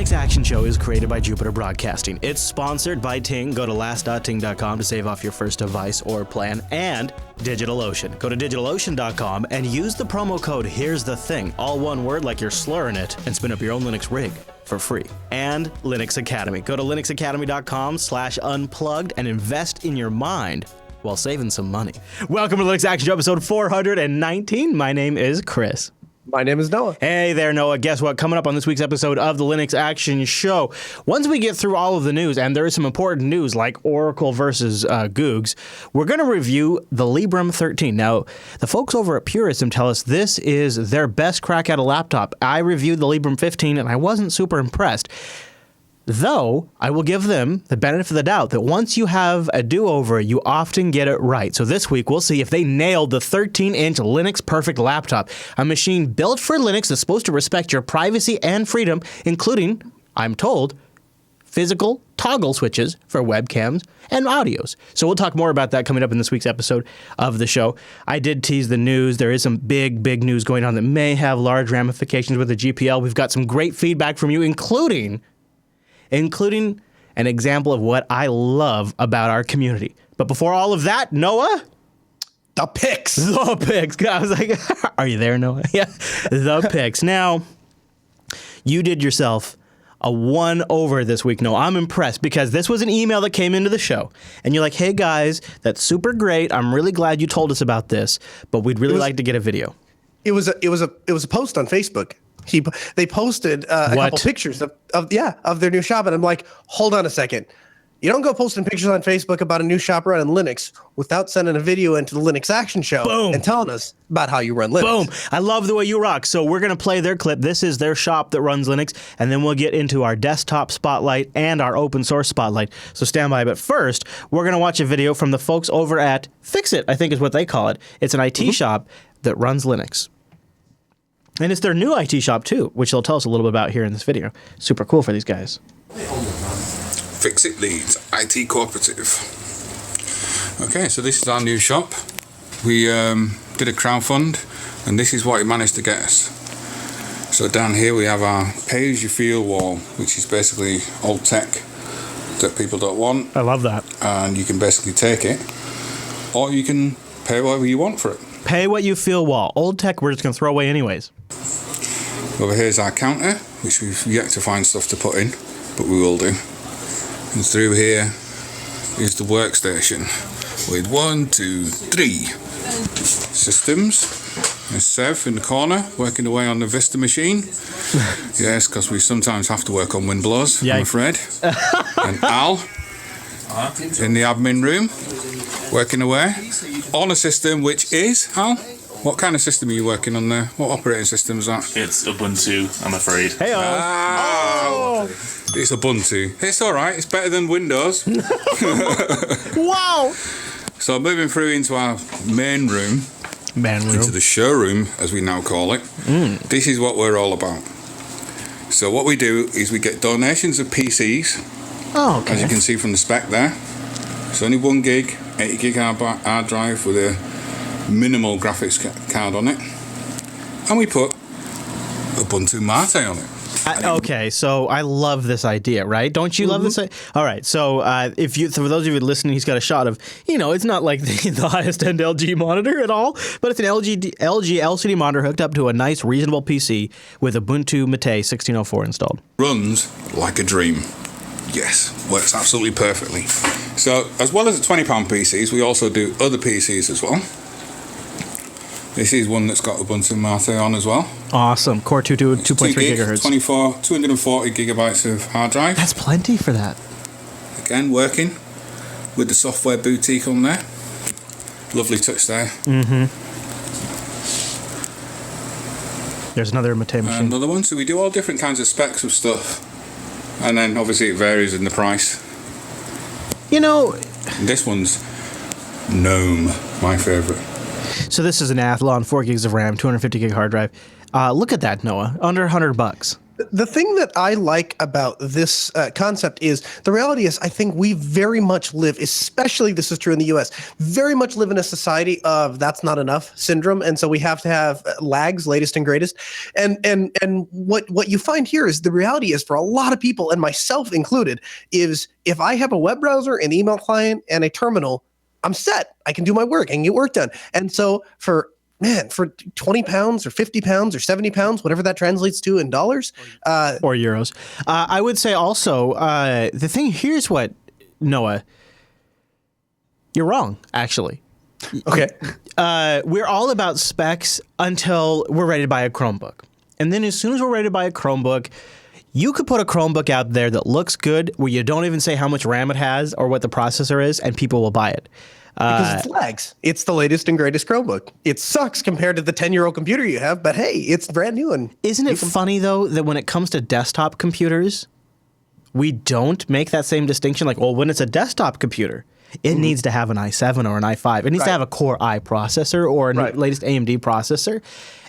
Linux Action Show is created by Jupiter Broadcasting. It's sponsored by Ting. Go to last.ting.com to save off your first device or plan. And DigitalOcean. Go to digitalocean.com and use the promo code Here's the Thing, all one word like you're slurring it, and spin up your own Linux rig for free. And Linux Academy. Go to linuxacademy.com/unplugged and invest in your mind while saving some money. Welcome to Linux Action Show, episode 419. My name is Chris. My name is Noah. Hey there, Noah. Guess what? Coming up on this week's episode of the Linux Action Show, once we get through all of the news, and there is some important news like Oracle versus Googs, we're going to review the Libram 13. Now, the folks over at Purism tell us this is their best crack at a laptop. I reviewed the Libram 15, and I wasn't super impressed. Though, I will give them the benefit of the doubt that once you have a do-over, you often get it right. So this week, we'll see if they nailed the 13-inch Linux Perfect laptop, a machine built for Linux that's supposed to respect your privacy and freedom, including, I'm told, physical toggle switches for webcams and audios. So we'll talk more about that coming up in this week's episode of the show. I did tease the news. There is some big news going on that may have large ramifications with the GPL. We've got some great feedback from you, including an example of what I love about our community. But before all of that, Noah? The picks. The picks. I was like, are you there, Noah? Yeah, the picks. Now, you did yourself a 1-over this week. No, I'm impressed because this was an email that came into the show. And you're like, hey, guys, that's super great. I'm really glad you told us about this, but we'd really like to get a video. It was a post on Facebook. They posted a couple pictures of their new shop, and I'm like, hold on a second. You don't go posting pictures on Facebook about a new shop running Linux without sending a video into the Linux Action Show and telling us about how you run Linux. Boom. I love the way you rock. So we're going to play their clip. This is their shop that runs Linux, and then we'll get into our desktop spotlight and our open source spotlight. So stand by. But first, we're going to watch a video from the folks over at Fix It, I think is what they call it. It's an IT shop that runs Linux. And it's their new IT shop, too, which they'll tell us a little bit about here in this video. Super cool for these guys. Fix It Leads, IT Cooperative. Okay, so this is our new shop. We did a crowdfund, and this is what it managed to get us. So down here we have our pay-as-you-feel wall, which is basically old tech that people don't want. I love that. And you can basically take it, or you can pay whatever you want for it. Pay what you feel wall. Old tech we're just going to throw away anyways. Over here is our counter, which we've yet to find stuff to put in, but we will do. And through here is the workstation with 1, 2, 3 systems. There's Sev in the corner working away on the Vista machine. Yes, because we sometimes have to work on Windblows, I'm afraid. And Al in the admin room working away on a system which is, Al? What kind of system are you working on there? What operating system is that? It's Ubuntu, I'm afraid. Hey, It's Ubuntu. It's all right. It's better than Windows. Wow. So moving through into our main room, into the showroom, as we now call it. This is what we're all about. So what we do is we get donations of PCs. Oh, okay. As you can see from the spec there. It's only 1 gig, 80 gig hard drive with a minimal graphics card on it, and we put Ubuntu Mate on it. Okay, so I love this idea, right? Don't you love this? All right, so for those of you listening, he's got a shot of, it's not like the highest end LG monitor at all, but it's an LG LCD monitor hooked up to a nice, reasonable PC with Ubuntu Mate 1604 installed. Runs like a dream. Yes, works absolutely perfectly. So, as well as the £20 PCs, we also do other PCs as well. This is one that's got Ubuntu Mate on as well. Awesome. Core 2.3 gigahertz. 240 gigabytes of hard drive. That's plenty for that. Again, working with the software boutique on there. Lovely touch there. There's another Mate machine. Another one. So we do all different kinds of specs of stuff. And then obviously it varies in the price. This one's Gnome, my favourite. So this is an Athlon, 4 gigs of RAM, 250 gig hard drive. Look at that, Noah. Under $100. The thing that I like about this concept is the reality is I think we very much live, especially this is true in the US, very much live in a society of that's not enough syndrome. And so we have to have lags, latest and greatest. And what you find here is the reality is for a lot of people, and myself included, is if I have a web browser, an email client, and a terminal, I'm set. I can do my work and get work done. And so for 20 pounds or 50 pounds or 70 pounds, whatever that translates to in dollars. Or euros. I would say also, the thing here's what, Noah, you're wrong, actually. Okay. We're all about specs until we're ready to buy a Chromebook. And then as soon as we're ready to buy a Chromebook, you could put a Chromebook out there that looks good, where you don't even say how much RAM it has or what the processor is, and people will buy it. Because it's lags. It's the latest and greatest Chromebook. It sucks compared to the 10-year-old computer you have, but hey, it's brand new. And isn't it funny, though, that when it comes to desktop computers, we don't make that same distinction? Like, well, when it's a desktop computer, it needs to have an i7 or an i5. It needs to have a Core i processor or a latest AMD processor.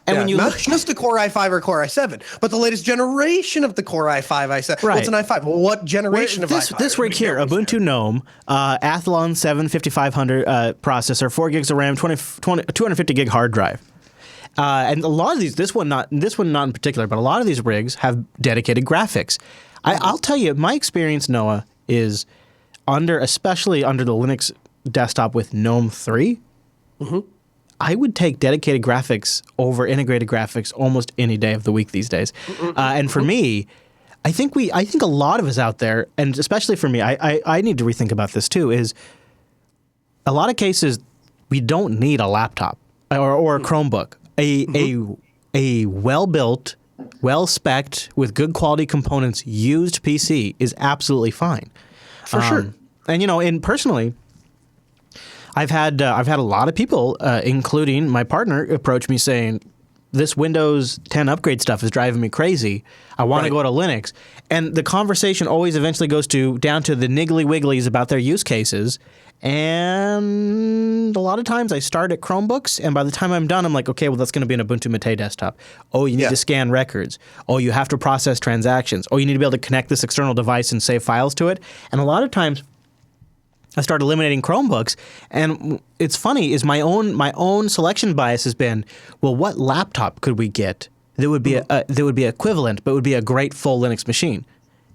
And when you not just a Core i5 or Core i7, but the latest generation of the Core i5, i7. Right. Well, it's an i5. Well, what generation of i5? This rig here, Ubuntu GNOME, Athlon 7 5500 processor, 4 gigs of RAM, 250 gig hard drive. And a lot of these, this one not in particular, but a lot of these rigs have dedicated graphics. I'll tell you, my experience, Noah, is especially under the Linux desktop with GNOME 3. I would take dedicated graphics over integrated graphics almost any day of the week these days. And for me, I think a lot of us out there, and especially for me, I need to rethink about this too, is a lot of cases we don't need a laptop or a Chromebook. A well-built, well-spec'd, with good quality components used PC is absolutely fine. For sure. And personally, I've had a lot of people, including my partner, approach me saying, this Windows 10 upgrade stuff is driving me crazy. I want to go to Linux. And the conversation always eventually goes down to the niggly wigglies about their use cases. And a lot of times I start at Chromebooks, and by the time I'm done, I'm like, okay, well, that's going to be an Ubuntu Mate desktop. Oh, you need to scan records. Oh, you have to process transactions. Oh, you need to be able to connect this external device and save files to it. And a lot of times I start eliminating Chromebooks, and it's funny is my own selection bias has been, well, what laptop could we get that would be equivalent but would be a great full Linux machine?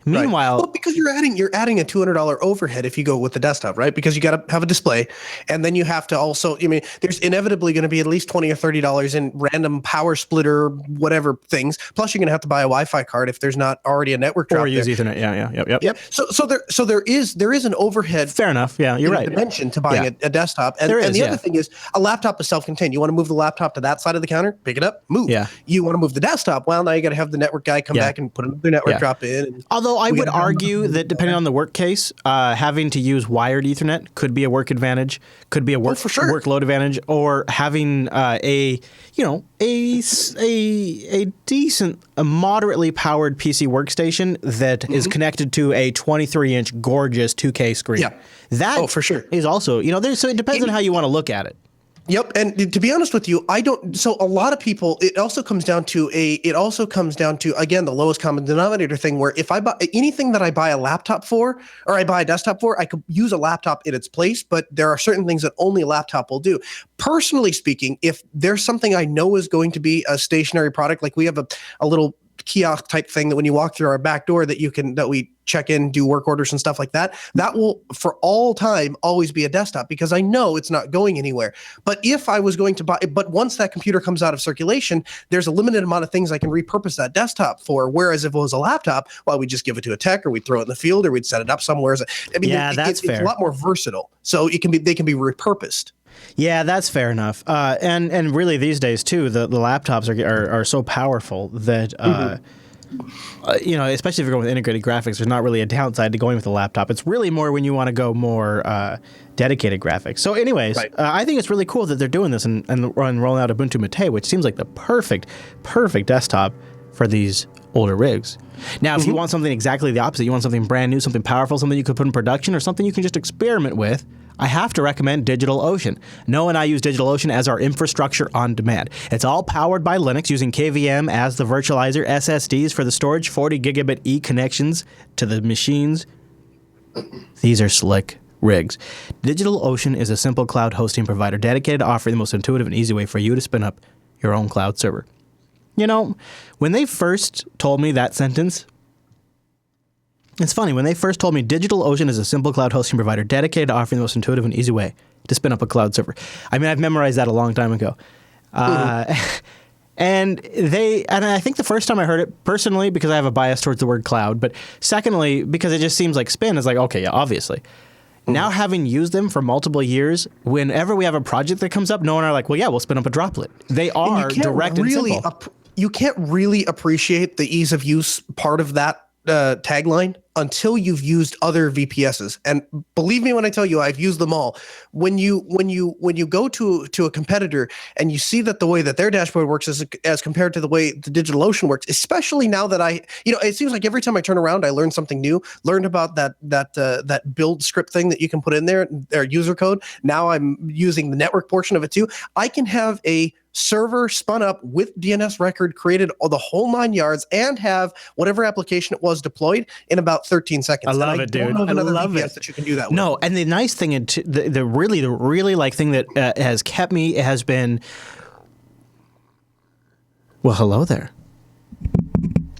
Meanwhile, well, because you're adding a $200 overhead if you go with the desktop, right? Because you got to have a display, and then you have to also. I mean, there's inevitably going to be at least $20 or $30 in random power splitter whatever things. Plus, you're going to have to buy a Wi-Fi card if there's not already a network drop or use there. Ethernet. Yep. So there is an overhead. Fair enough. Yeah, you're right. Dimension to buying a desktop, and the other thing is a laptop is self-contained. You want to move the laptop to that side of the counter, pick it up, move. Yeah. You want to move the desktop. Well, now you got to have the network guy come back and put another network drop in. And although I would argue that depending on the work case, having to use wired Ethernet could be a work advantage, could be a workload advantage, or having a decent, moderately powered PC workstation that is connected to a 23-inch gorgeous 2K screen. Yeah. That for sure is also, so it depends on how you want to look at it. Yep, and to be honest with you, I don't. So a lot of people, it also comes down to again the lowest common denominator thing. Where if I buy anything that I buy a laptop for, or I buy a desktop for, I could use a laptop in its place. But there are certain things that only a laptop will do. Personally speaking, if there's something I know is going to be a stationary product, like we have a little kiosk type thing that when you walk through our back door that we check in, do work orders and stuff like that, that will for all time always be a desktop because I know it's not going anywhere. But if I was going to but once that computer comes out of circulation, there's a limited amount of things I can repurpose that desktop for. Whereas if it was a laptop, well, we'd just give it to a tech, or we'd throw it in the field, or we'd set it up somewhere. I mean, that's fair. It's a lot more versatile. So they can be repurposed. Yeah, that's fair enough. And really these days too, the laptops are so powerful that especially if you're going with integrated graphics, there's not really a downside to going with a laptop. It's really more when you want to go more dedicated graphics. So, anyways, I think it's really cool that they're doing this and rolling out Ubuntu Mate, which seems like the perfect desktop for these older rigs. Now, if you want something exactly the opposite, you want something brand new, something powerful, something you could put in production, or something you can just experiment with, I have to recommend DigitalOcean. Noah and I use DigitalOcean as our infrastructure on demand. It's all powered by Linux using KVM as the virtualizer, SSDs for the storage, 40 gigabit E connections to the machines. These are slick rigs. DigitalOcean is a simple cloud hosting provider dedicated to offering the most intuitive and easy way for you to spin up your own cloud server. You know, when they first told me that sentence, it's funny. When they first told me DigitalOcean is a simple cloud hosting provider dedicated to offering the most intuitive and easy way to spin up a cloud server. I mean, I've memorized that a long time ago. And I think the first time I heard it, personally, because I have a bias towards the word cloud, but secondly, because it just seems like spin, it's like, okay, yeah, obviously. Now having used them for multiple years, whenever we have a project that comes up, Noah and I are like, well, yeah, we'll spin up a droplet. They are direct and simple. You can't really appreciate the ease of use part of that tagline until you've used other VPSs. And believe me when I tell you, I've used them all. When you go to a competitor and you see that the way that their dashboard works as compared to the way the DigitalOcean works, especially now that it seems like every time I turn around, I learn something new. Learned about that build script thing that you can put in there, their user code. Now I'm using the network portion of it too. I can have a server spun up with DNS record created the whole 9 yards and have whatever application it was deployed in about 13 seconds. I love it, dude. I love it that you can do that with. No, and the nice thing, the really like thing that has kept me has been, well, hello there.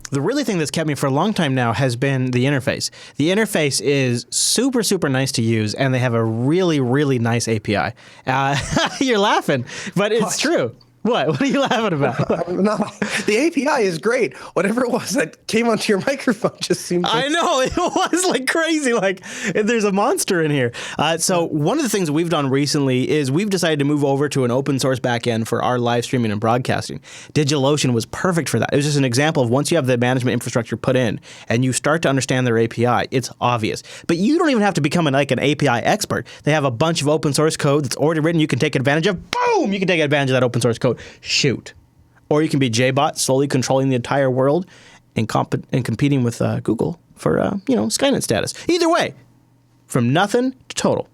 The really thing that's kept me for a long time now has been the interface. The interface is super, super nice to use, and they have a really, really nice API. You're laughing, but it's true. What are you laughing about? No, the API is great. Whatever it was that came onto your microphone just seemed like... I know, it was like crazy. Like, there's a monster in here. So one of the things we've done recently is we've decided to move over to an open source backend for our live streaming and broadcasting. DigitalOcean was perfect for that. It was just an example of once you have the management infrastructure put in and you start to understand their API, it's obvious. But you don't even have to become an API expert. They have a bunch of open source code that's already written you can take advantage of. Boom! You can take advantage of that open source code. Shoot. Or you can be JBot, slowly controlling the entire world and competing with Google for, Skynet status. Either way, from nothing to total.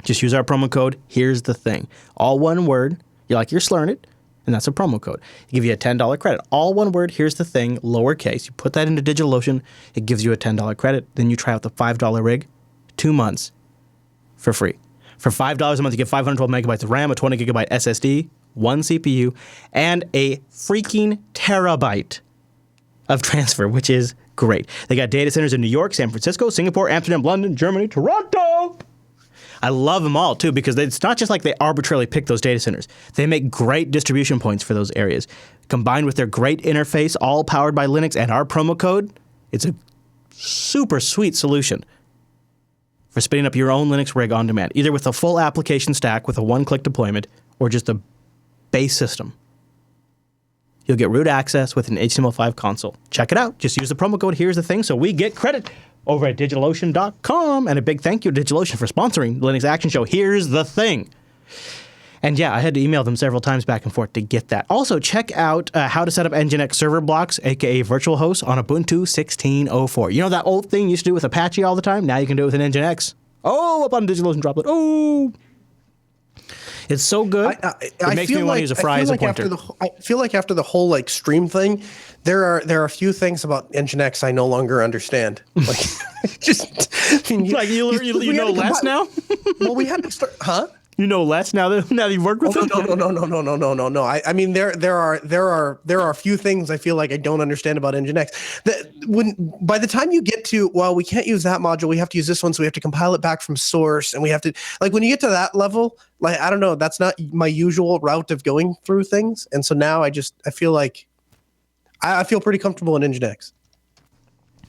Just use our promo code, here's the thing. All one word, you're slurring it, and that's a promo code. It gives you a $10 credit. All one word, here's the thing, lowercase. You put that into DigitalOcean, it gives you a $10 credit. Then you try out the $5 rig, 2 months for free. For $5 a month, you get 512 megabytes of RAM, a 20 gigabyte SSD, 1 CPU, and a freaking terabyte of transfer, which is great. They got data centers in New York, San Francisco, Singapore, Amsterdam, London, Germany, Toronto. I love them all, too, because it's not just like they arbitrarily pick those data centers. They make great distribution points for those areas. Combined with their great interface, all powered by Linux and our promo code, it's a super sweet solution for spinning up your own Linux rig on demand, either with a full application stack with a one-click deployment or just a base system. You'll get root access with an HTML5 console. Check it out. Just use the promo code, here's the thing, so we get credit over at DigitalOcean.com. And a big thank you to DigitalOcean for sponsoring the Linux Action Show. Here's the thing. And yeah, I had to email them several times back and forth to get that. Also, check out how to set up Nginx server blocks, aka virtual hosts, on Ubuntu 16.04. You know that old thing you used to do with Apache all the time? Now you can do it with an Nginx. Oh, up on DigitalOcean Droplet. Oh! It's so good. It makes me want to use a fry as a pointer. I feel like after the whole stream thing, there are a few things about Nginx I no longer understand. You know less now. Well, we had to start, huh? You know less now that you've worked with it? No. I mean, there are a few things I feel like I don't understand about Nginx. By the time you get to, well, we can't use that module, we have to use this one, so we have to compile it back from source, and we have to, when you get to that level, I don't know, that's not my usual route of going through things, and so now I feel like I feel pretty comfortable in Nginx.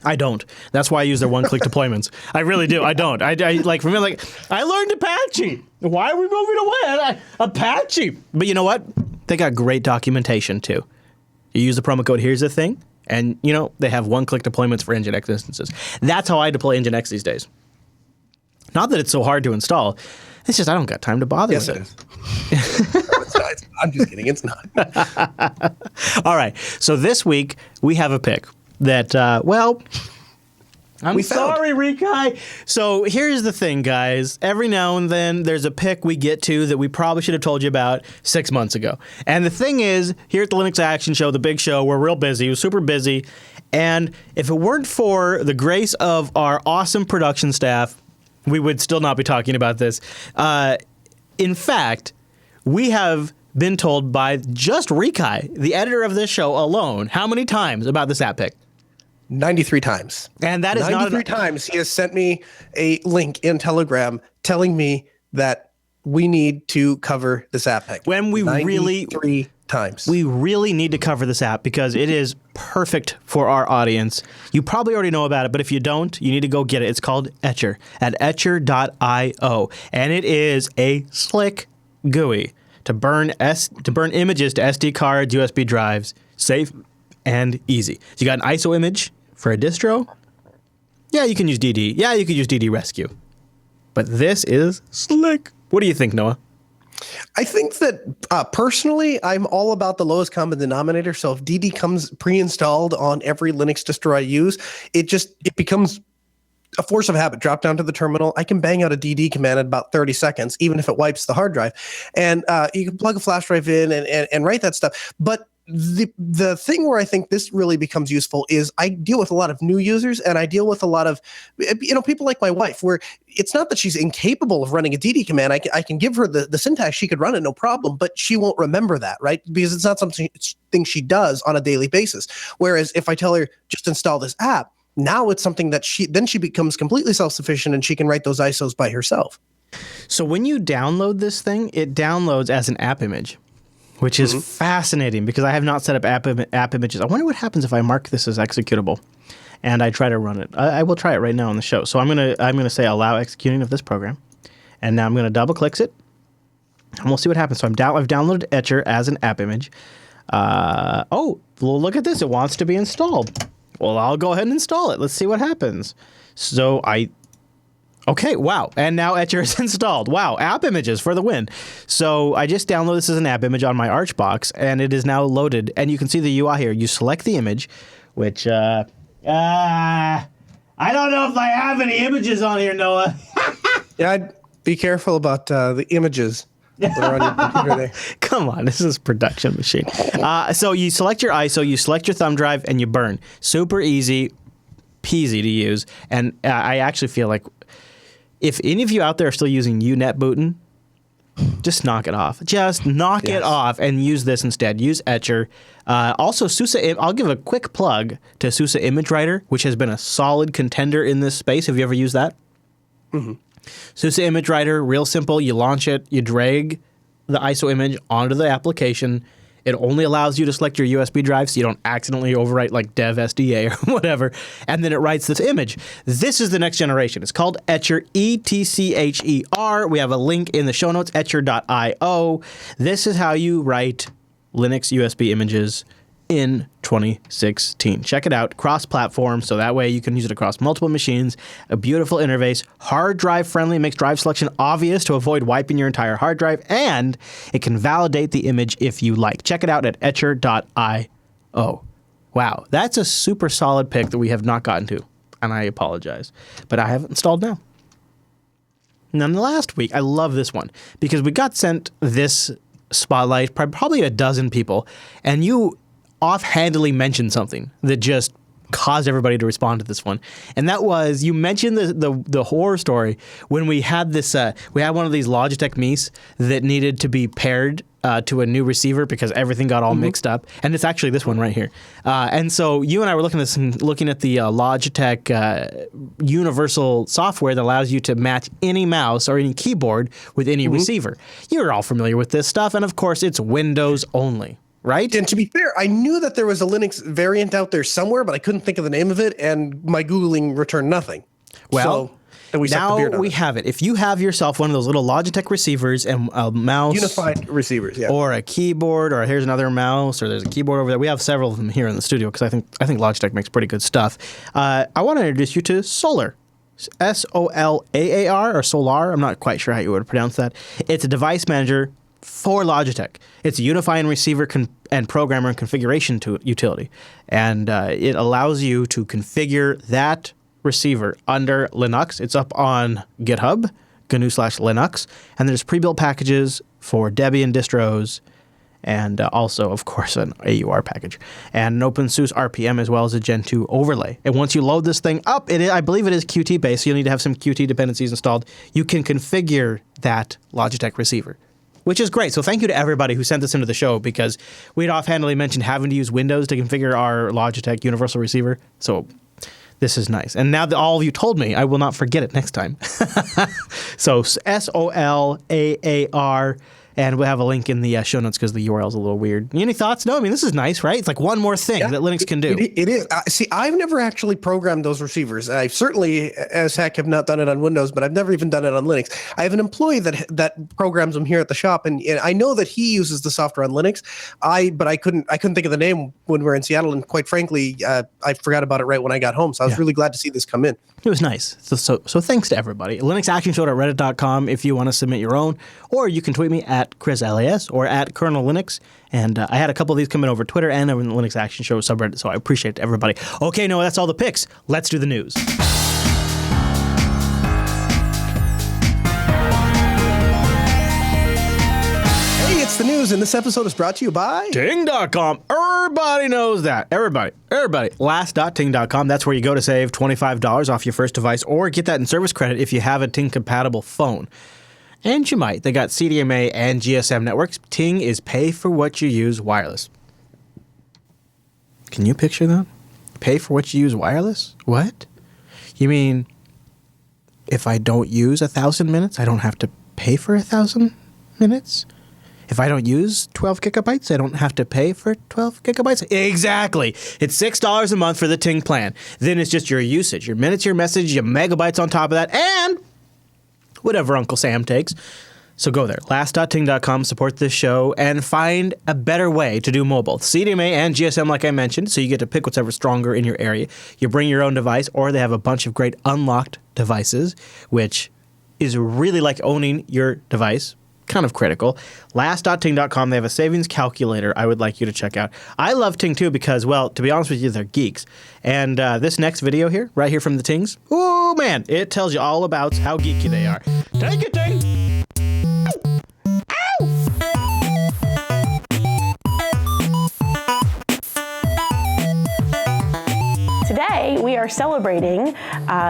I don't. That's why I use their one-click deployments. I really do. I don't. I learned Apache. Why are we moving away? Apache. But you know what? They got great documentation too. You use the promo code, here's the thing, and they have one-click deployments for Nginx instances. That's how I deploy Nginx these days. Not that it's so hard to install. It's just I don't got time to bother with it. I'm just kidding. It's not. All right. So this week we have a pick that, I'm sorry, Rikai. So here's the thing, guys. Every now and then there's a pick we get to that we probably should have told you about 6 months ago. And the thing is, here at the Linux Action Show, the big show, we're real busy. We're super busy. And if it weren't for the grace of our awesome production staff, we would still not be talking about this. In fact, we have been told by just Rikai, the editor of this show alone, how many times about this app pick? 93 times. And that is 93 times he has sent me a link in Telegram telling me that we need to cover this app pick. When we 93 times. We really need to cover this app because it is perfect for our audience. You probably already know about it, but if you don't, you need to go get it. It's called Etcher at etcher.io, and it is a slick GUI to burn images to SD cards, USB drives, safe and easy. So you got an ISO image for a distro. Yeah, you can use DD. Yeah, you could use DD Rescue. But this is slick. What do you think, Noah? I think that personally, I'm all about the lowest common denominator. So if DD comes pre-installed on every Linux distro I use, it becomes a force of habit. Drop down to the terminal. I can bang out a DD command in about 30 seconds, even if it wipes the hard drive. And you can plug a flash drive in and write that stuff. But the thing where I think this really becomes useful is I deal with a lot of new users, and I deal with a lot of people like my wife, where it's not that she's incapable of running a DD command. I can give her the syntax, she could run it no problem, but she won't remember that, right? Because it's not something she does on a daily basis. Whereas if I tell her just install this app, now it's something that she becomes completely self-sufficient and she can write those ISOs by herself. So when you download this thing, it downloads as an app image, which is fascinating because I have not set up app images. I wonder what happens if I mark this as executable and I try to run it. I will try it right now on the show. So I'm gonna say allow executing of this program, and now I'm gonna double click it, and we'll see what happens. So I've downloaded Etcher as an app image. Oh, well, look at this. It wants to be installed. Well, I'll go ahead and install it. Let's see what happens. So okay, wow. And now Etcher is installed. Wow, app images for the win. So I just downloaded this as an app image on my Arch box, and it is now loaded. And you can see the UI here. You select the image, which, I don't know if I have any images on here, Noah. Yeah, I'd be careful about the images that are on your computer there. Come on, this is production machine. So you select your ISO, you select your thumb drive, and you burn. Super easy, peasy to use. And I actually feel like if any of you out there are still using UNet booting, just knock it off. Just knock it off and use this instead. Use Etcher. Also, SUSE. I'll give a quick plug to SUSE Image Writer, which has been a solid contender in this space. Have you ever used that? Mm-hmm. SUSE Image Writer, real simple. You launch it. You drag the ISO image onto the application. It only allows you to select your USB drive so you don't accidentally overwrite like dev SDA or whatever, and then it writes this image. This is the next generation. It's called Etcher, E-T-C-H-E-R. We have a link in the show notes, etcher.io. This is how you write Linux USB images in 2016. Check it out, cross-platform, so that way you can use it across multiple machines. A beautiful interface, hard drive friendly, makes drive selection obvious to avoid wiping your entire hard drive, and it can validate the image if you like. Check it out at etcher.io. Wow, that's a super solid pick that we have not gotten to, and I apologize, but I have it installed now. Now, in the last week, I love this one because we got sent this spotlight, probably a dozen people, and you offhandedly mentioned something that just caused everybody to respond to this one, and that was you mentioned the horror story when we had this we had one of these Logitech Mies that needed to be paired to a new receiver because everything got all mixed up, and it's actually this one right here. And so you and I were looking at the Logitech universal software that allows you to match any mouse or any keyboard with any receiver. You're all familiar with this stuff, and of course it's Windows only. Right? And to be fair, I knew that there was a Linux variant out there somewhere, but I couldn't think of the name of it, and my Googling returned nothing. Well, so, now we have it. If you have yourself one of those little Logitech receivers and a mouse. Unified receivers, yeah. Or a keyboard, or here's another mouse, or there's a keyboard over there. We have several of them here in the studio because I think Logitech makes pretty good stuff. I want to introduce you to Solar. Solaar or Solar. I'm not quite sure how you would pronounce that. It's a device manager for Logitech. It's a unifying receiver and programmer and configuration utility. And it allows you to configure that receiver under Linux. It's up on GitHub, GNU/Linux. And there's pre-built packages for Debian distros, and also, of course, an AUR package, and an OpenSUSE RPM, as well as a Gen 2 overlay. And once you load this thing up, I believe it is Qt-based, so you'll need to have some Qt dependencies installed. You can configure that Logitech receiver, which is great. So thank you to everybody who sent this into the show, because we'd offhandedly mentioned having to use Windows to configure our Logitech universal receiver. So this is nice. And now that all of you told me, I will not forget it next time. So SOLAAR. And we'll have a link in the show notes because the URL is a little weird. Any thoughts? No, I mean, this is nice, right? It's like one more thing that Linux can do. It is. See, I've never actually programmed those receivers. I certainly, as heck, have not done it on Windows, but I've never even done it on Linux. I have an employee that programs them here at the shop, and I know that he uses the software on Linux. But I couldn't think of the name when we were in Seattle, and quite frankly, I forgot about it right when I got home. So I was really glad to see this come in. It was nice. So thanks to everybody. LinuxActionShow.reddit.com if you want to submit your own, or you can tweet me at ChrisLAS or at Kernel Linux. And I had a couple of these come in over Twitter and over the Linux Action Show subreddit, so I appreciate everybody. Okay, Noah, that's all the picks. Let's do the news. It's the news, and this episode is brought to you by Ting.com. Everybody knows that. Everybody. Last.ting.com. That's where you go to save $25 off your first device, or get that in service credit if you have a Ting-compatible phone. And you might. They got CDMA and GSM networks. Ting is pay for what you use wireless. Can you picture that? Pay for what you use wireless? What? You mean if I don't use 1,000 minutes, I don't have to pay for 1,000 minutes? If I don't use 12 gigabytes, I don't have to pay for 12 gigabytes? Exactly. It's $6 a month for the Ting plan. Then it's just your usage, your minutes, your message, your megabytes on top of that, and whatever Uncle Sam takes. So go there, last.ting.com, support this show, and find a better way to do mobile. CDMA and GSM, like I mentioned, so you get to pick whatever's stronger in your area. You bring your own device, or they have a bunch of great unlocked devices, which is really like owning your device. Kind of critical. Last.ting.com, they have a savings calculator I would like you to check out. I love Ting too because, well, to be honest with you, they're geeks. And this next video here, right here from the Tings, oh man, it tells you all about how geeky they are. Take it, Ting! Today, we are celebrating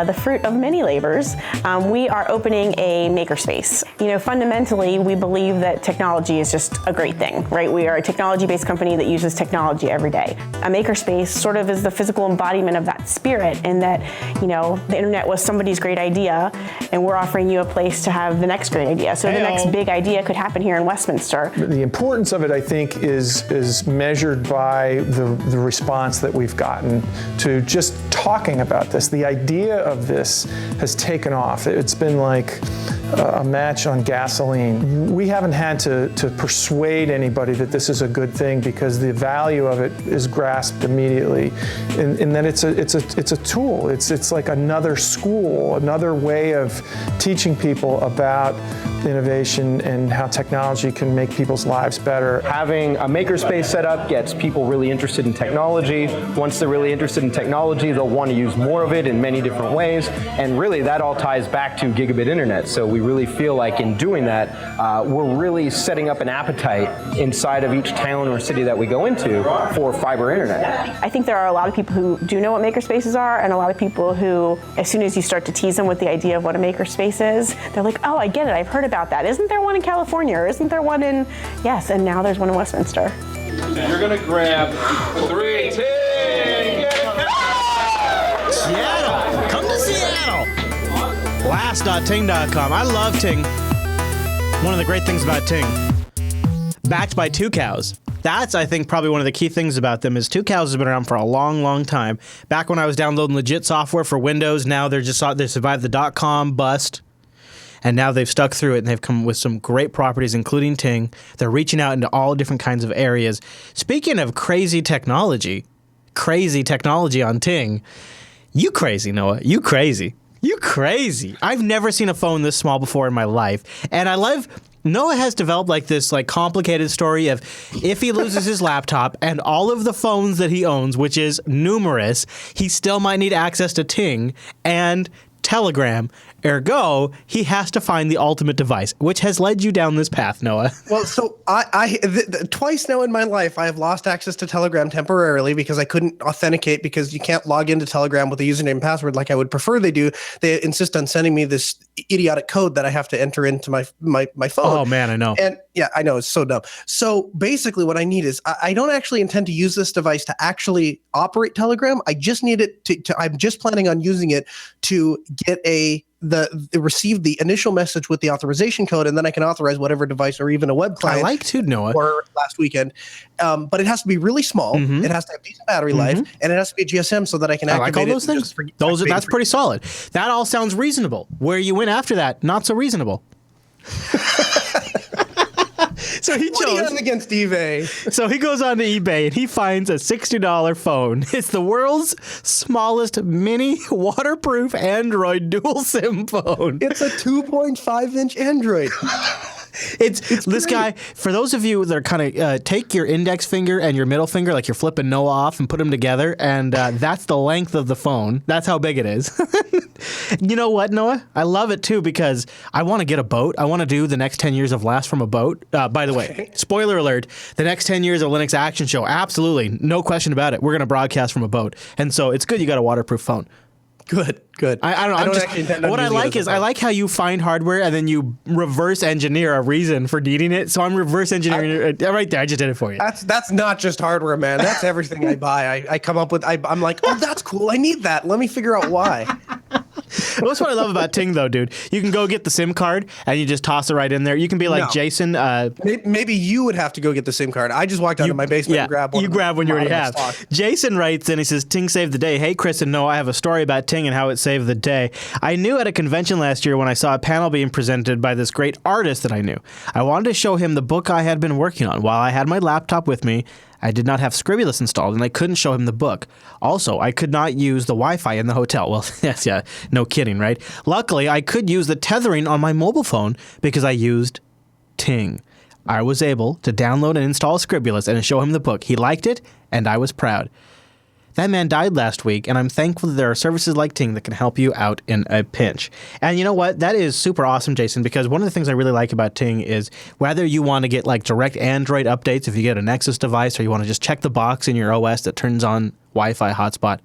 the fruit of many labors. We are opening a makerspace. You know, fundamentally, we believe that technology is just a great thing, right? We are a technology-based company that uses technology every day. A makerspace sort of is the physical embodiment of that spirit, in that, you know, the internet was somebody's great idea, and we're offering you a place to have the next great idea. So the next big idea could happen here in Westminster. The importance of it, I think, is measured by the response that we've gotten to just talking about this. The idea of this has taken off. It's been like a match on gasoline. We haven't had to persuade anybody that this is a good thing, because the value of it is grasped immediately. In that it's a tool. It's like another school, another way of teaching people about innovation and how technology can make people's lives better. Having a makerspace set up gets people really interested in technology. Once they're really interested in technology, they'll want to use more of it in many different ways. And really, that all ties back to gigabit internet. So we really feel like in doing that, we're really setting up an appetite inside of each town or city that we go into for fiber internet. I think there are a lot of people who do know what makerspaces are, and a lot of people who, as soon as you start to tease them with the idea of what a makerspace is, they're like, oh, I get it, I've heard about that. Isn't there one in California, or isn't there one in, yes, and now there's one in Westminster. So you're gonna grab 3, 2, Seattle! Come to Seattle! Last.ting.com. I love Ting. One of the great things about Ting. Backed by 2 Cows. That's, I think, probably one of the key things about them is 2 Cows has been around for a long, long time. Back when I was downloading legit software for Windows, now they survived the .com bust. And now they've stuck through it, and they've come with some great properties, including Ting. They're reaching out into all different kinds of areas. Speaking of crazy technology on Ting. You crazy, Noah. You crazy. You crazy. I've never seen a phone this small before in my life. And I love Noah has developed like this like complicated story of if he loses his laptop and all of the phones that he owns, which is numerous, he still might need access to Ting and Telegram. Ergo, he has to find the ultimate device, which has led you down this path, Noah. Well, so twice now in my life, I have lost access to Telegram temporarily because I couldn't authenticate because you can't log into Telegram with a username and password like I would prefer they do. They insist on sending me this idiotic code that I have to enter into my phone. Oh, man, I know. And yeah, I know. It's so dumb. So basically what I need is I don't actually intend to use this device to actually operate Telegram. I just need it to I'm just planning on using it to get receive the initial message with the authorization code, and then I can authorize whatever device or even a web client. I like to, Noah. Or last weekend. But it has to be really small. Mm-hmm. It has to have decent battery life, and it has to be a GSM so that I can activate I like all those things. That's pretty solid. That all sounds reasonable. Where you went after that, not so reasonable. So he What do you have against eBay? So he goes on to eBay and he finds a $60 phone. It's the world's smallest mini waterproof Android dual SIM phone. It's a 2.5-inch Android. It's this guy, for those of you that are kind of, take your index finger and your middle finger, like you're flipping Noah off, and put them together, and that's the length of the phone. That's how big it is. You know what, Noah? I love it, too, because I want to get a boat. I want to do the next 10 years of Last from a Boat. By the way, spoiler alert, the next 10 years of Linux Action Show, absolutely, no question about it. We're going to broadcast from a boat. And so it's good you got a waterproof phone. Good. I don't know. What I like is I like how you find hardware and then you reverse engineer a reason for needing it. So I'm reverse engineering it right there. I just did it for you. That's not just hardware, man. That's everything I buy. I come up with. I'm like, oh, that's cool. I need that. Let me figure out why. That's what I love about Ting, though, dude. You can go get the SIM card and you just toss it right in there. You can be like Jason. Maybe you would have to go get the SIM card. I just walked out of my basement and grabbed one. You grab one you already have. Jason writes in, he says, Ting saved the day. Hey, Chris and Noah, I have a story about Ting and how it saved the day. I knew at a convention last year when I saw a panel being presented by this great artist that I knew. I wanted to show him the book I had been working on. While I had my laptop with me, I did not have Scribulus installed, and I couldn't show him the book. Also, I could not use the Wi-Fi in the hotel. Well, yes, yeah, no kidding, right? Luckily, I could use the tethering on my mobile phone because I used Ting. I was able to download and install Scribulus and show him the book. He liked it, and I was proud. That man died last week, and I'm thankful that there are services like Ting that can help you out in a pinch. And you know what? That is super awesome, Jason, because one of the things I really like about Ting is whether you want to get like direct Android updates if you get a Nexus device or you want to just check the box in your OS that turns on Wi-Fi hotspot,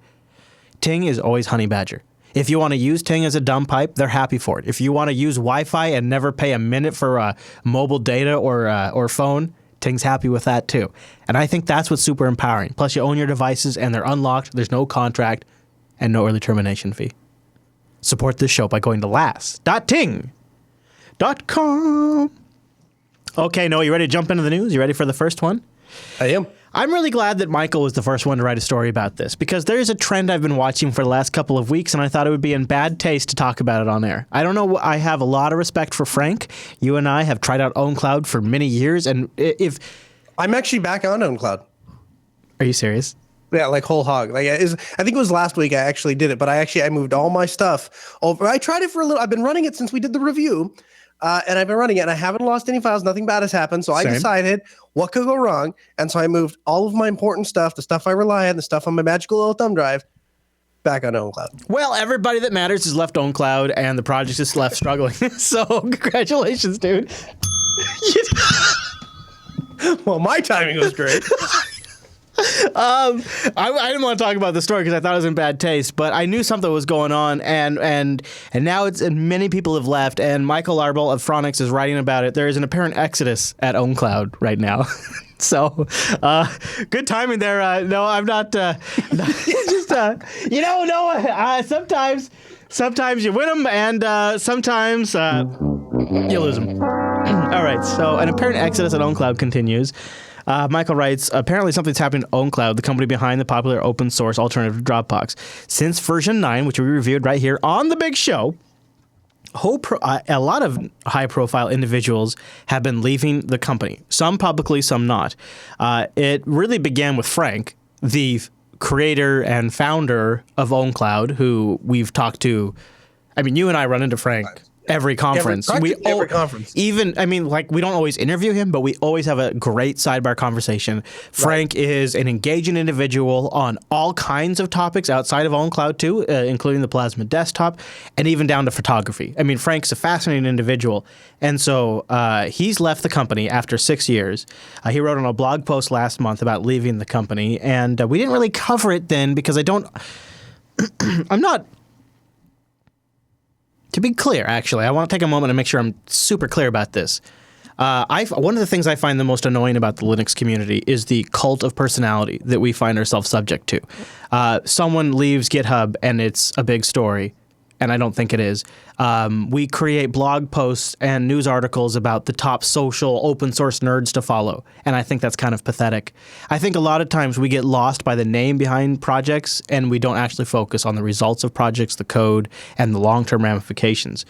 Ting is always Honey Badger. If you want to use Ting as a dumb pipe, they're happy for it. If you want to use Wi-Fi and never pay a minute for mobile data or phone, Ting's happy with that too. And I think that's what's super empowering. Plus, you own your devices and they're unlocked. There's no contract and no early termination fee. Support this show by going to last.ting.com. Okay, Noah, you ready to jump into the news? You ready for the first one? I am. I'm really glad that Michael was the first one to write a story about this because there is a trend I've been watching for the last couple of weeks, and I thought it would be in bad taste to talk about it on air. I don't know. I have a lot of respect for Frank. You and I have tried out OwnCloud for many years, and if I'm actually back on OwnCloud. Are you serious? Yeah, like whole hog. Like I think it was last week I actually did it, but I moved all my stuff over. I tried it for a little. I've been running it since we did the review. And I've been running it, and I haven't lost any files. Nothing bad has happened. So I decided what could go wrong. And so I moved all of my important stuff, the stuff I rely on, the stuff on my magical little thumb drive, back on OwnCloud. Well, everybody that matters is left OwnCloud, and the project is left struggling. So congratulations, dude. Well, my timing was great. I didn't want to talk about the story because I thought it was in bad taste, but I knew something was going on, and now many people have left, and Michael Arbel of Phronix is writing about it. There is an apparent exodus at OwnCloud right now. So, good timing there. No, I'm not. Just Noah. Sometimes you win them, and sometimes you lose them. All right. So, an apparent exodus at OwnCloud continues. Michael writes, apparently something's happening to OwnCloud, the company behind the popular open source alternative to Dropbox. Since version 9, which we reviewed right here on the big show, a lot of high-profile individuals have been leaving the company. Some publicly, some not. It really began with Frank, the creator and founder of OwnCloud, who we've talked to I mean, you and I run into Frank every conference. Every conference. Even, I mean, like, we don't always interview him, but we always have a great sidebar conversation. Frank is an engaging individual on all kinds of topics outside of OwnCloud too, including the Plasma desktop, and even down to photography. I mean, Frank's a fascinating individual. And so he's left the company after 6 years. He wrote on a blog post last month about leaving the company, and we didn't really cover it then because I'm not... To be clear, actually, I want to take a moment and make sure I'm super clear about this. One of the things I find the most annoying about the Linux community is the cult of personality that we find ourselves subject to. Someone leaves GitHub and it's a big story, and I don't think it is. We create blog posts and news articles about the top social open source nerds to follow, and I think that's kind of pathetic. I think a lot of times we get lost by the name behind projects, and we don't actually focus on the results of projects, the code, and the long-term ramifications.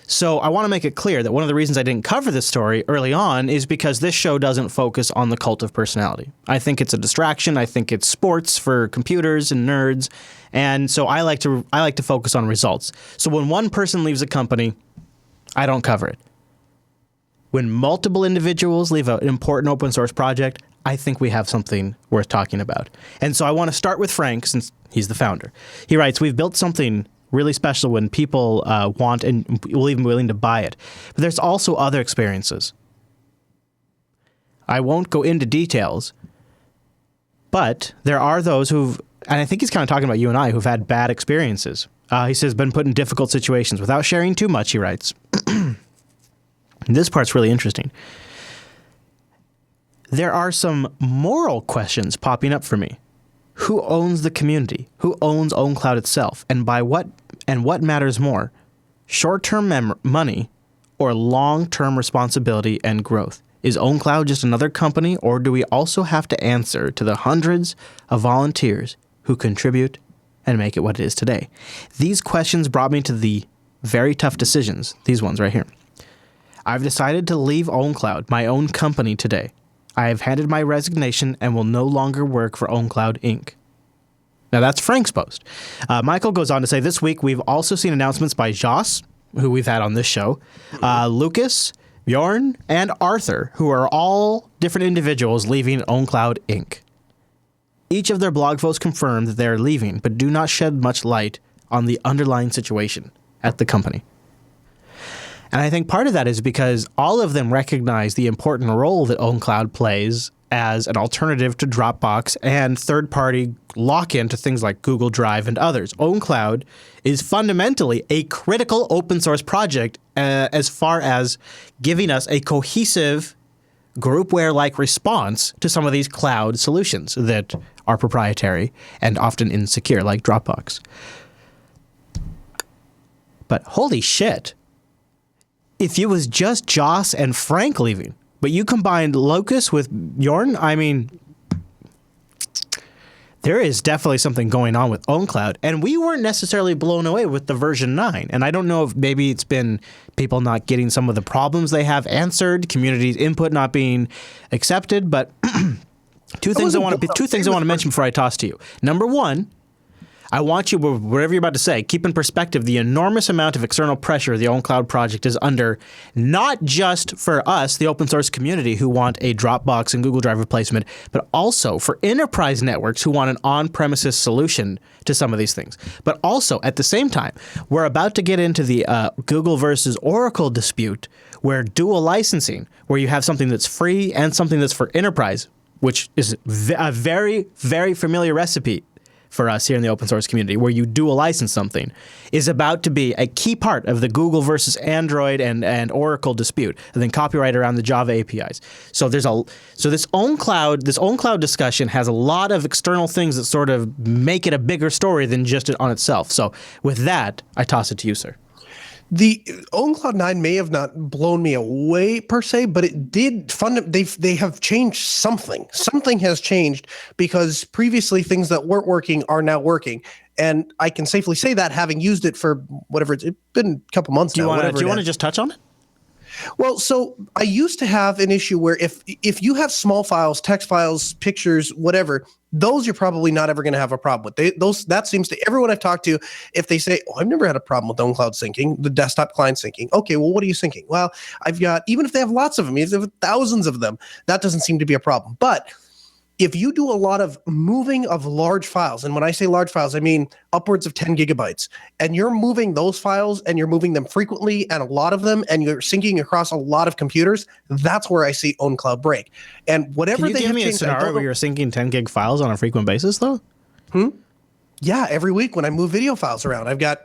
So I want to make it clear that one of the reasons I didn't cover this story early on is because this show doesn't focus on the cult of personality. I think it's a distraction. I think it's sports for computers and nerds. And so I like to focus on results. So when one person leaves a company, I don't cover it. When multiple individuals leave an important open source project, I think we have something worth talking about. And so I want to start with Frank, since he's the founder. He writes, "We've built something really special when people want and will even be willing to buy it. But there's also other experiences. I won't go into details, but there are those who've, and I think he's kind of talking about you and I, who've had bad experiences. He says, been put in difficult situations. Without sharing too much, he writes." This part's really interesting. "There are some moral questions popping up for me. Who owns the community? Who owns OwnCloud itself? And by what? And what matters more? Short-term money or long-term responsibility and growth? Is OwnCloud just another company, or do we also have to answer to the hundreds of volunteers who contribute and make it what it is today?" These questions brought me to the very tough decisions, these ones right here. "I've decided to leave OwnCloud, my own company, today. I have handed my resignation and will no longer work for OwnCloud Inc." Now that's Frank's post. Michael goes on to say, "This week we've also seen announcements by Joss, who we've had on this show, Lucas, Bjorn, and Arthur, who are all different individuals leaving OwnCloud Inc. Each of their blog posts confirm that they are leaving, but do not shed much light on the underlying situation at the company." And I think part of that is because all of them recognize the important role that OwnCloud plays as an alternative to Dropbox and third-party lock-in to things like Google Drive and others. OwnCloud is fundamentally a critical open-source project as far as giving us a cohesive groupware-like response to some of these cloud solutions that are proprietary and often insecure, like Dropbox. But holy shit. If it was just Joss and Frank leaving, but you combined Lucas with Bjorn, I mean, there is definitely something going on with OwnCloud. And we weren't necessarily blown away with the version 9. And I don't know if maybe it's been people not getting some of the problems they have answered, community input not being accepted. But two things I want to mention before I toss to you. Number one, I want you, whatever you're about to say, keep in perspective the enormous amount of external pressure the OwnCloud project is under, not just for us, the open source community, who want a Dropbox and Google Drive replacement, but also for enterprise networks who want an on-premises solution to some of these things. But also, at the same time, we're about to get into the Google versus Oracle dispute, where dual licensing, where you have something that's free and something that's for enterprise, which is a very, very familiar recipe for us here in the open source community, where you dual license something, is about to be a key part of the Google versus Android and Oracle dispute, and then copyright around the Java APIs. So this OwnCloud discussion has a lot of external things that sort of make it a bigger story than just it on itself. So with that, I toss it to you, sir. The OwnCloud 9 may have not blown me away per se, but it did they have changed something. Something has changed, because previously things that weren't working are now working. And I can safely say that, having used it for whatever it's been a couple months now. Do you want to just touch on it? Well, so I used to have an issue where if you have small files, text files, pictures, whatever, those you're probably not ever going to have a problem with. That seems to everyone I've talked to, if they say, "Oh, I've never had a problem with OwnCloud syncing, the desktop client syncing." Okay, well, what are you syncing? Well, I've got, even if they have lots of them, even if they have thousands of them, that doesn't seem to be a problem. But if you do a lot of moving of large files, and when I say large files, I mean upwards of 10 gigabytes, and you're moving those files and you're moving them frequently and a lot of them, and you're syncing across a lot of computers, that's where I see OwnCloud break. And whatever Can you they give have me a changed, scenario where you're syncing 10 gig files on a frequent basis, though? Yeah, every week when I move video files around, I've got,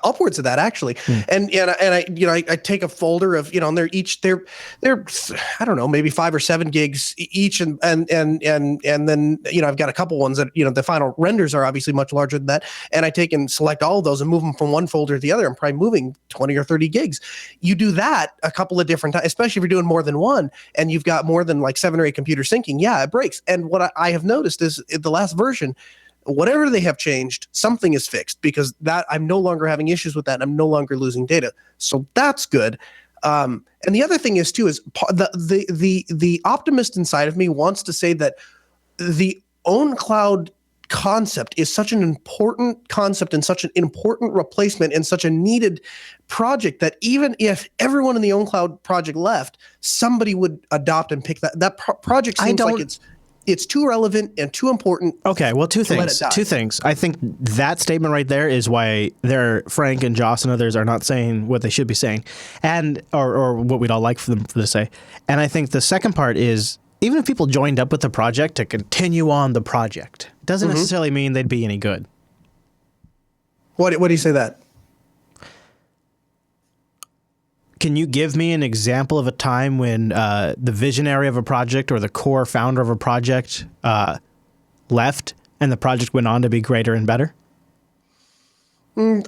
upwards of that actually. And I take a folder of, and they're I don't know, maybe 5 or 7 gigs each, and then I've got a couple ones that the final renders are obviously much larger than that, and I take and select all of those and move them from one folder to the other. I'm probably moving 20 or 30 gigs. You do that a couple of different times, especially if you're doing more than one and you've got more than like 7 or 8 computers syncing. Yeah, it breaks. And what I have noticed is the last version, whatever they have changed, something is fixed, because that I'm no longer having issues with that. And I'm no longer losing data. So that's good. And the other thing is the optimist inside of me wants to say that the OwnCloud concept is such an important concept and such an important replacement and such a needed project that even if everyone in the OwnCloud project left, somebody would adopt and pick that project. Seems like it's too relevant and too important. Okay, well, two things. I think that statement right there is why Frank and Joss and others are not saying what they should be saying, and or what we'd all like for them to say. And I think the second part is, even if people joined up with the project to continue on the project, doesn't necessarily mean they'd be any good. What do you say that? Can you give me an example of a time when the visionary of a project or the core founder of a project left and the project went on to be greater and better?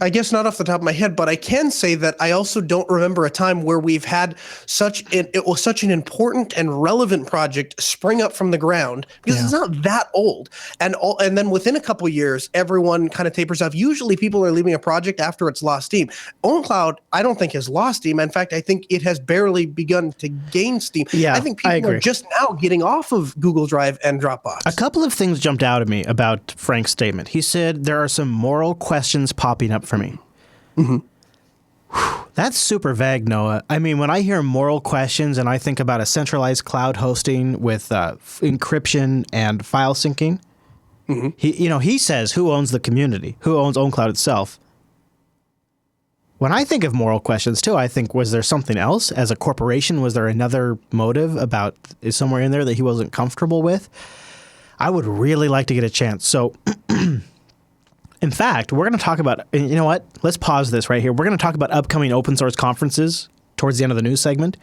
I guess not off the top of my head, but I can say that I also don't remember a time where we've had such an important and relevant project spring up from the ground, because it's not that old. And then within a couple of years, everyone kind of tapers off. Usually people are leaving a project after it's lost steam. OwnCloud, I don't think has lost steam. In fact, I think it has barely begun to gain steam. Yeah, I think people are just now getting off of Google Drive and Dropbox. A couple of things jumped out at me about Frank's statement. He said there are some moral questions popping up for me. That's super vague, Noah. I mean, when I hear moral questions and I think about a centralized cloud hosting with encryption and file syncing, he says, who owns the community? Who owns OwnCloud itself? When I think of moral questions too, I think, was there something else? As a corporation, was there another motive is somewhere in there that he wasn't comfortable with? I would really like to get a chance. So in fact, we're going to talk about, you know what? Let's pause this right here. We're going to talk about upcoming open source conferences towards the end of the news segment.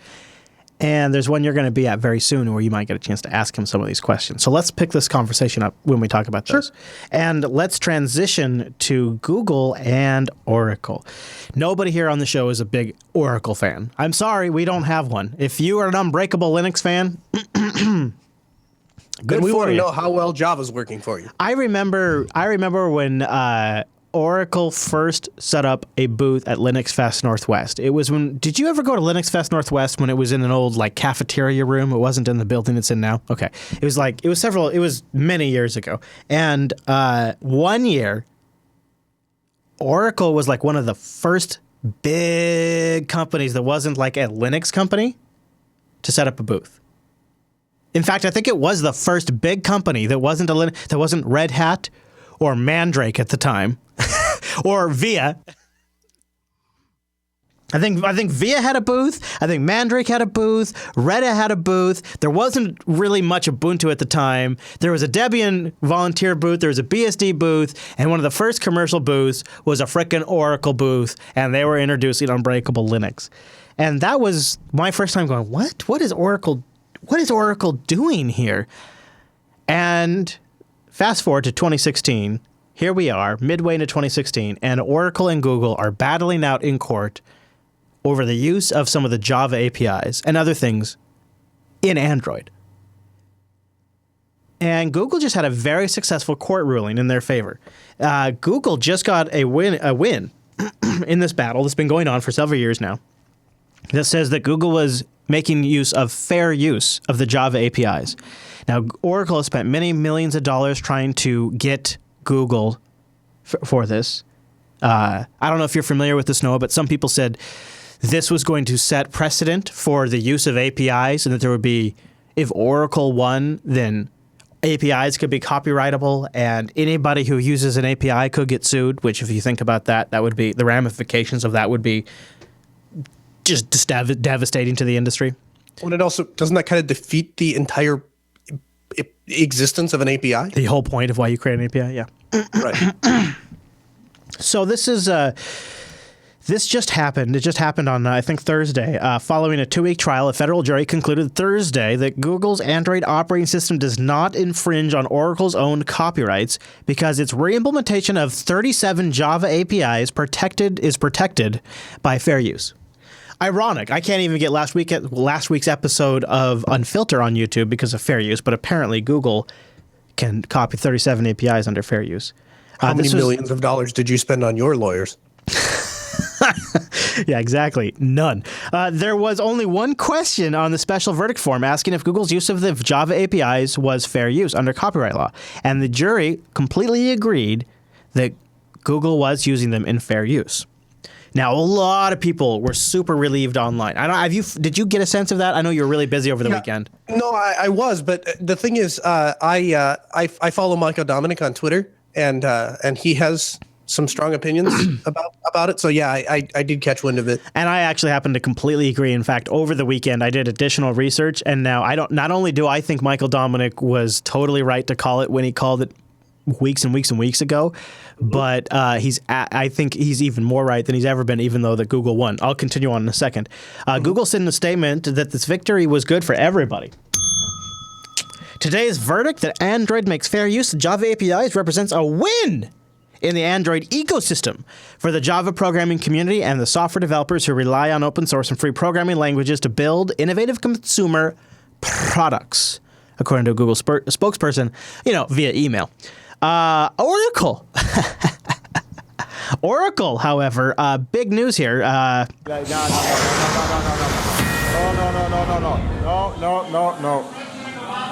And there's one you're going to be at very soon where you might get a chance to ask him some of these questions. So let's pick this conversation up when we talk about those. Sure. And let's transition to Google and Oracle. Nobody here on the show is a big Oracle fan. I'm sorry, we don't have one. If you are an Unbreakable Linux fan, good. We want to know how well Java's working for you. I remember when Oracle first set up a booth at Linux Fest Northwest. It was when, did you ever go to Linux Fest Northwest when it was in an old like cafeteria room? It wasn't in the building it's in now. Okay. It was many years ago. And 1 year, Oracle was like one of the first big companies that wasn't like a Linux company to set up a booth. In fact, I think it was the first big company that wasn't Red Hat or Mandrake at the time, or VIA. I think VIA had a booth. I think Mandrake had a booth. Red Hat had a booth. There wasn't really much Ubuntu at the time. There was a Debian volunteer booth. There was a BSD booth. And one of the first commercial booths was a frickin' Oracle booth. And they were introducing Unbreakable Linux. And that was my first time going, what? What is Oracle doing here? And fast forward to 2016. Here we are, midway into 2016, and Oracle and Google are battling out in court over the use of some of the Java APIs and other things in Android. And Google just had a very successful court ruling in their favor. Google just got a win in this battle that's been going on for several years now. that says that Google was making use of fair use of the Java APIs. Now, Oracle has spent many millions of dollars trying to get Google for this. I don't know if you're familiar with this, Noah, but some people said this was going to set precedent for the use of APIs, and that there would be, if Oracle won, then APIs could be copyrightable, and anybody who uses an API could get sued, which, if you think about that, that would be, the ramifications of that would be just devastating to the industry. Well, it also, doesn't that kind of defeat the entire existence of an API? The whole point of why you create an API, yeah. Right. So this is this just happened. It just happened on I think Thursday. Following a 2-week trial, a federal jury concluded Thursday that Google's Android operating system does not infringe on Oracle's own copyrights because its reimplementation of 37 Java APIs is protected by fair use. Ironic. I can't even get last week's episode of Unfilter on YouTube because of fair use, but apparently Google can copy 37 APIs under fair use. How many millions of dollars did you spend on your lawyers? Yeah, exactly. None. There was only one question on the special verdict form asking if Google's use of the Java APIs was fair use under copyright law. And the jury completely agreed that Google was using them in fair use. Now, a lot of people were super relieved online. Did you get a sense of that? I know you were really busy over the weekend. No, I was, but the thing is, I follow Michael Dominic on Twitter, and he has some strong opinions about it. So yeah, I did catch wind of it. And I actually happen to completely agree. In fact, over the weekend, I did additional research, and now not only do I think Michael Dominic was totally right to call it when he called it weeks and weeks and weeks ago, but I think he's even more right than he's ever been, even though that Google won. I'll continue on in a second. Google said in a statement that this victory was good for everybody. Today's verdict that Android makes fair use of Java APIs represents a win in the Android ecosystem for the Java programming community and the software developers who rely on open source and free programming languages to build innovative consumer products, according to a Google spokesperson, via email. Oracle. Oracle, however, big news here. No.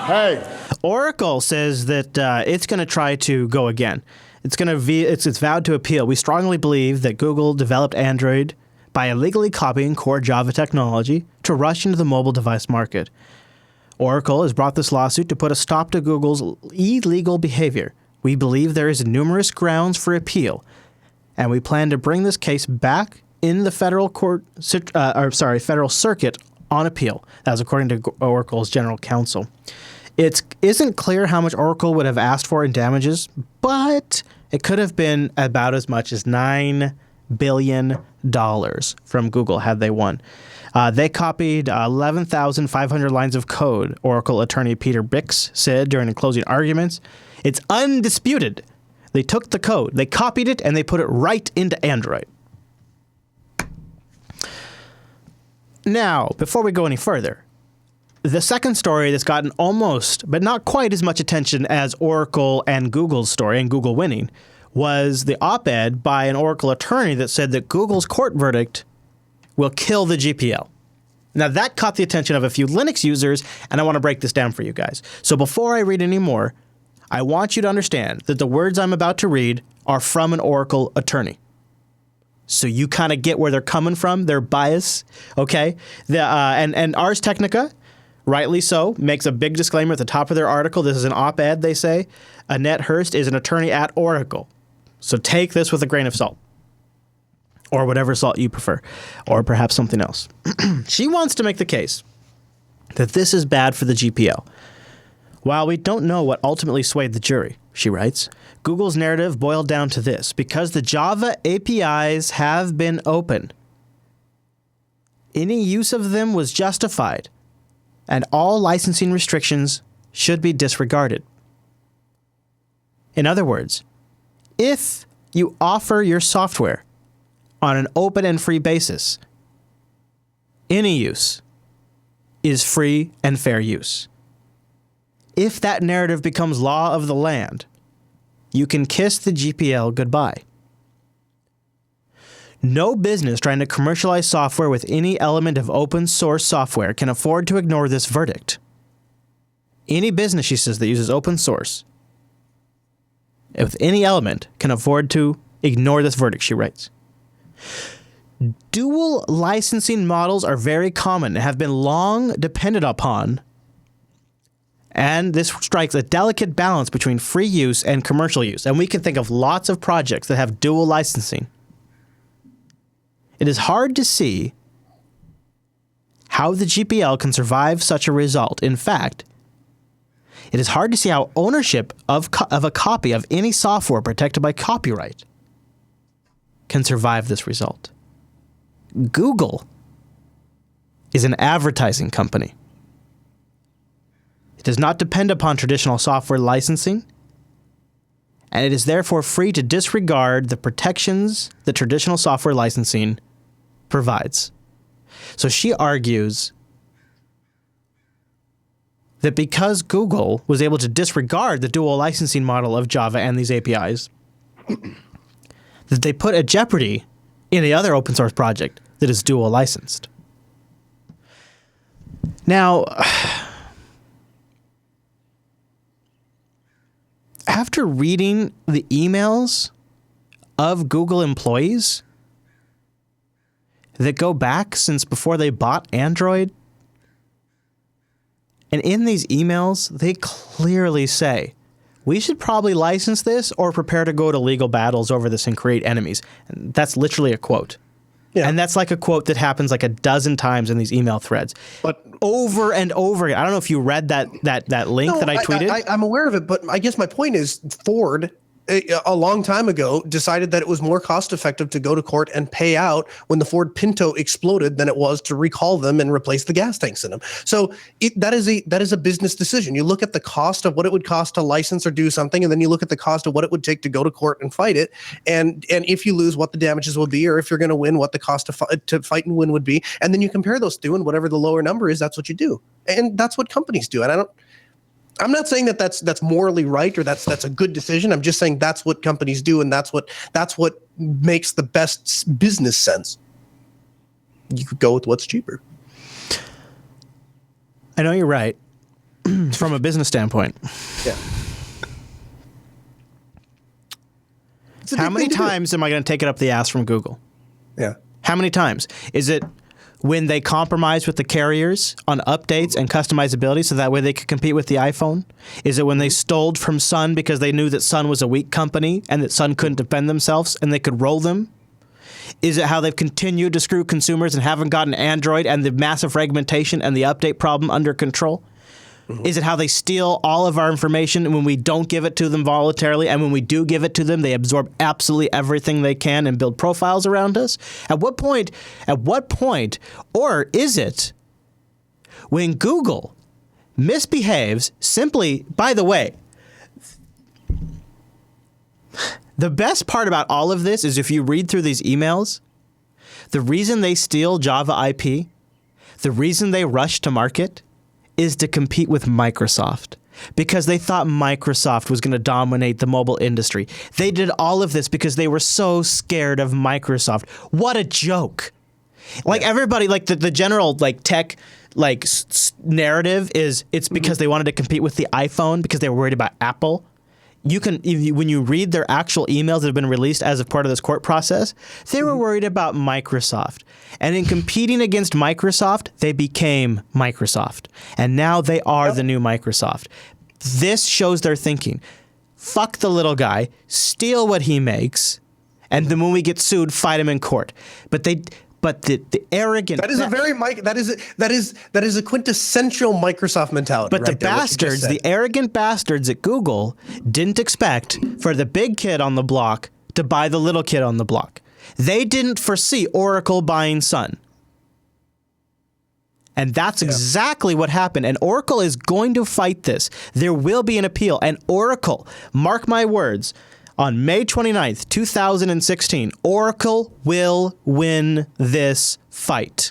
Hey. Oracle says that it's going to try to go again. It's vowed to appeal. We strongly believe that Google developed Android by illegally copying core Java technology to rush into the mobile device market. Oracle has brought this lawsuit to put a stop to Google's illegal behavior. We believe there is numerous grounds for appeal, and we plan to bring this case back in the federal circuit on appeal. That was according to Oracle's general counsel. It isn't clear how much Oracle would have asked for in damages, but it could have been about as much as $9 billion from Google had they won. They copied 11,500 lines of code, Oracle attorney Peter Bix said during the closing arguments. It's undisputed. They took the code, they copied it, and they put it right into Android. Now, before we go any further, the second story that's gotten almost, but not quite as much attention as Oracle and Google's story and Google winning was the op-ed by an Oracle attorney that said that Google's court verdict will kill the GPL. Now, that caught the attention of a few Linux users, and I want to break this down for you guys. So before I read any more, I want you to understand that the words I'm about to read are from an Oracle attorney. So you kind of get where they're coming from, their bias, okay? And Ars Technica, rightly so, makes a big disclaimer at the top of their article. This is an op-ed, they say. Annette Hurst is an attorney at Oracle. So take this with a grain of salt. Or whatever salt you prefer. Or perhaps something else. She wants to make the case that this is bad for the GPL. While we don't know what ultimately swayed the jury, she writes, Google's narrative boiled down to this: because the Java APIs have been open, any use of them was justified, and all licensing restrictions should be disregarded. In other words, if you offer your software on an open and free basis, any use is free and fair use. If that narrative becomes law of the land, you can kiss the GPL goodbye. No business trying to commercialize software with any element of open source software can afford to ignore this verdict. Any business, she says, that uses open source with any element can afford to ignore this verdict, she writes. Dual licensing models are very common and have been long depended upon, and this strikes a delicate balance between free use and commercial use. And we can think of lots of projects that have dual licensing. It is hard to see how the GPL can survive such a result. In fact, it is hard to see how ownership of a copy of any software protected by copyright can survive this result. Google is an advertising company. It does not depend upon traditional software licensing, and it is therefore free to disregard the protections that traditional software licensing provides. So she argues that because Google was able to disregard the dual licensing model of Java and these APIs, that they put at jeopardy any other open source project that is dual licensed. Now, after reading the emails of Google employees that go back since before they bought Android, and in these emails, they clearly say, we should probably license this or prepare to go to legal battles over this and create enemies. And that's literally a quote. Yeah. And that's like a quote that happens like a dozen times in these email threads. But over and over again. I don't know if you read that link that I tweeted. I'm aware of it, but I guess my point is Ford, a long time ago, decided that it was more cost effective to go to court and pay out when the Ford Pinto exploded than it was to recall them and replace the gas tanks in them. So that is a business decision. You look at the cost of what it would cost to license or do something, and then you look at the cost of what it would take to go to court and fight it. And if you lose, what the damages will be, or if you're going to win, what the cost to fight and win would be. And then you compare those two, and whatever the lower number is, that's what you do. And that's what companies do. And I'm not saying that that's morally right or that's a good decision. I'm just saying that's what companies do, and that's what makes the best business sense. You could go with what's cheaper. I know you're right from a business standpoint. Yeah. How many times am I going to take it up the ass from Google? Yeah. How many times? Is it when they compromise with the carriers on updates and customizability so that way they could compete with the iPhone? Is it when they stole from Sun because they knew that Sun was a weak company and that Sun couldn't defend themselves and they could roll them? Is it how they've continued to screw consumers and haven't gotten Android and the massive fragmentation and the update problem under control? Mm-hmm. Is it how they steal all of our information and when we don't give it to them voluntarily, and when we do give it to them, they absorb absolutely everything they can and build profiles around us? At what point, or is it when Google misbehaves simply, by the way, the best part about all of this is if you read through these emails, the reason they steal Java IP, the reason they rush to market is to compete with Microsoft, because they thought Microsoft was going to dominate the mobile industry. They did all of this because they were so scared of Microsoft. What a joke. Like everybody, like the general like tech narrative is it's because they wanted to compete with the iPhone because they were worried about Apple. You can, when you read their actual emails that have been released as a part of this court process, they were worried about Microsoft. And in competing against Microsoft, they became Microsoft. And now they are the new Microsoft. This shows their thinking. Fuck the little guy, steal what he makes, and then when we get sued, fight him in court. But the arrogant. That is a quintessential Microsoft mentality. But right, the bastards, the arrogant bastards at Google didn't expect for the big kid on the block to buy the little kid on the block. They didn't foresee Oracle buying Sun. And that's exactly what happened. And Oracle is going to fight this. There will be an appeal. And Oracle, mark my words, on May 29th, 2016, Oracle will win this fight.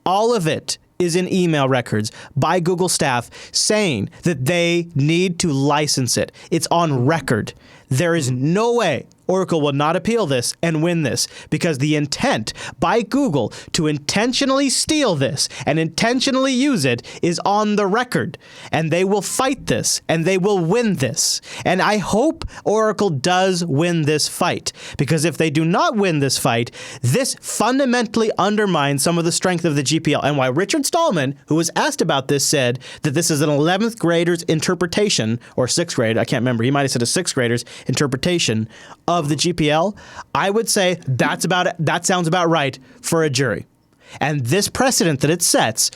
All of it is in email records by Google staff saying that they need to license it. It's on record. There is no way Oracle will not appeal this and win this, because the intent by Google to intentionally steal this and intentionally use it is on the record. And they will fight this, and they will win this. And I hope Oracle does win this fight, because if they do not win this fight, this fundamentally undermines some of the strength of the GPL. And why Richard Stallman, who was asked about this, said that this is an 11th grader's interpretation, or 6th grade, I can't remember, he might have said a 6th grader's interpretation of the GPL, I would say that sounds about right for a jury. And this precedent that it sets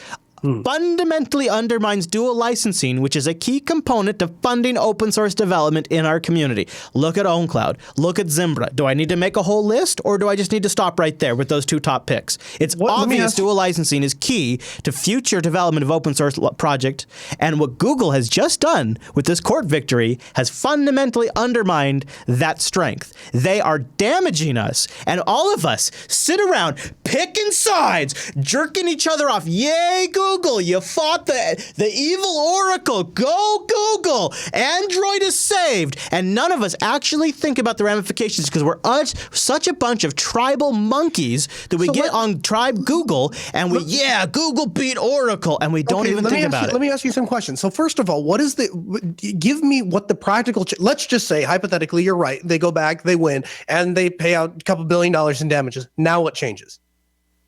fundamentally undermines dual licensing, which is a key component of funding open source development in our community. Look at OwnCloud. Look at Zimbra. Do I need to make a whole list, or do I just need to stop right there with those 2 top picks? It's obvious dual licensing is key to future development of open source project, and what Google has just done with this court victory has fundamentally undermined that strength. They are damaging us, and all of us sit around picking sides, jerking each other off. Yay, Google, you fought the evil Oracle. Go Google. Android is saved. And none of us actually think about the ramifications, because we're such a bunch of tribal monkeys that we get on Tribe Google and Google beat Oracle, and we don't even think about it. Let me ask you some questions. So first of all, give me what the practical, let's just say, hypothetically, you're right. They go back, they win, and they pay out a couple $1 billion in damages. Now what changes?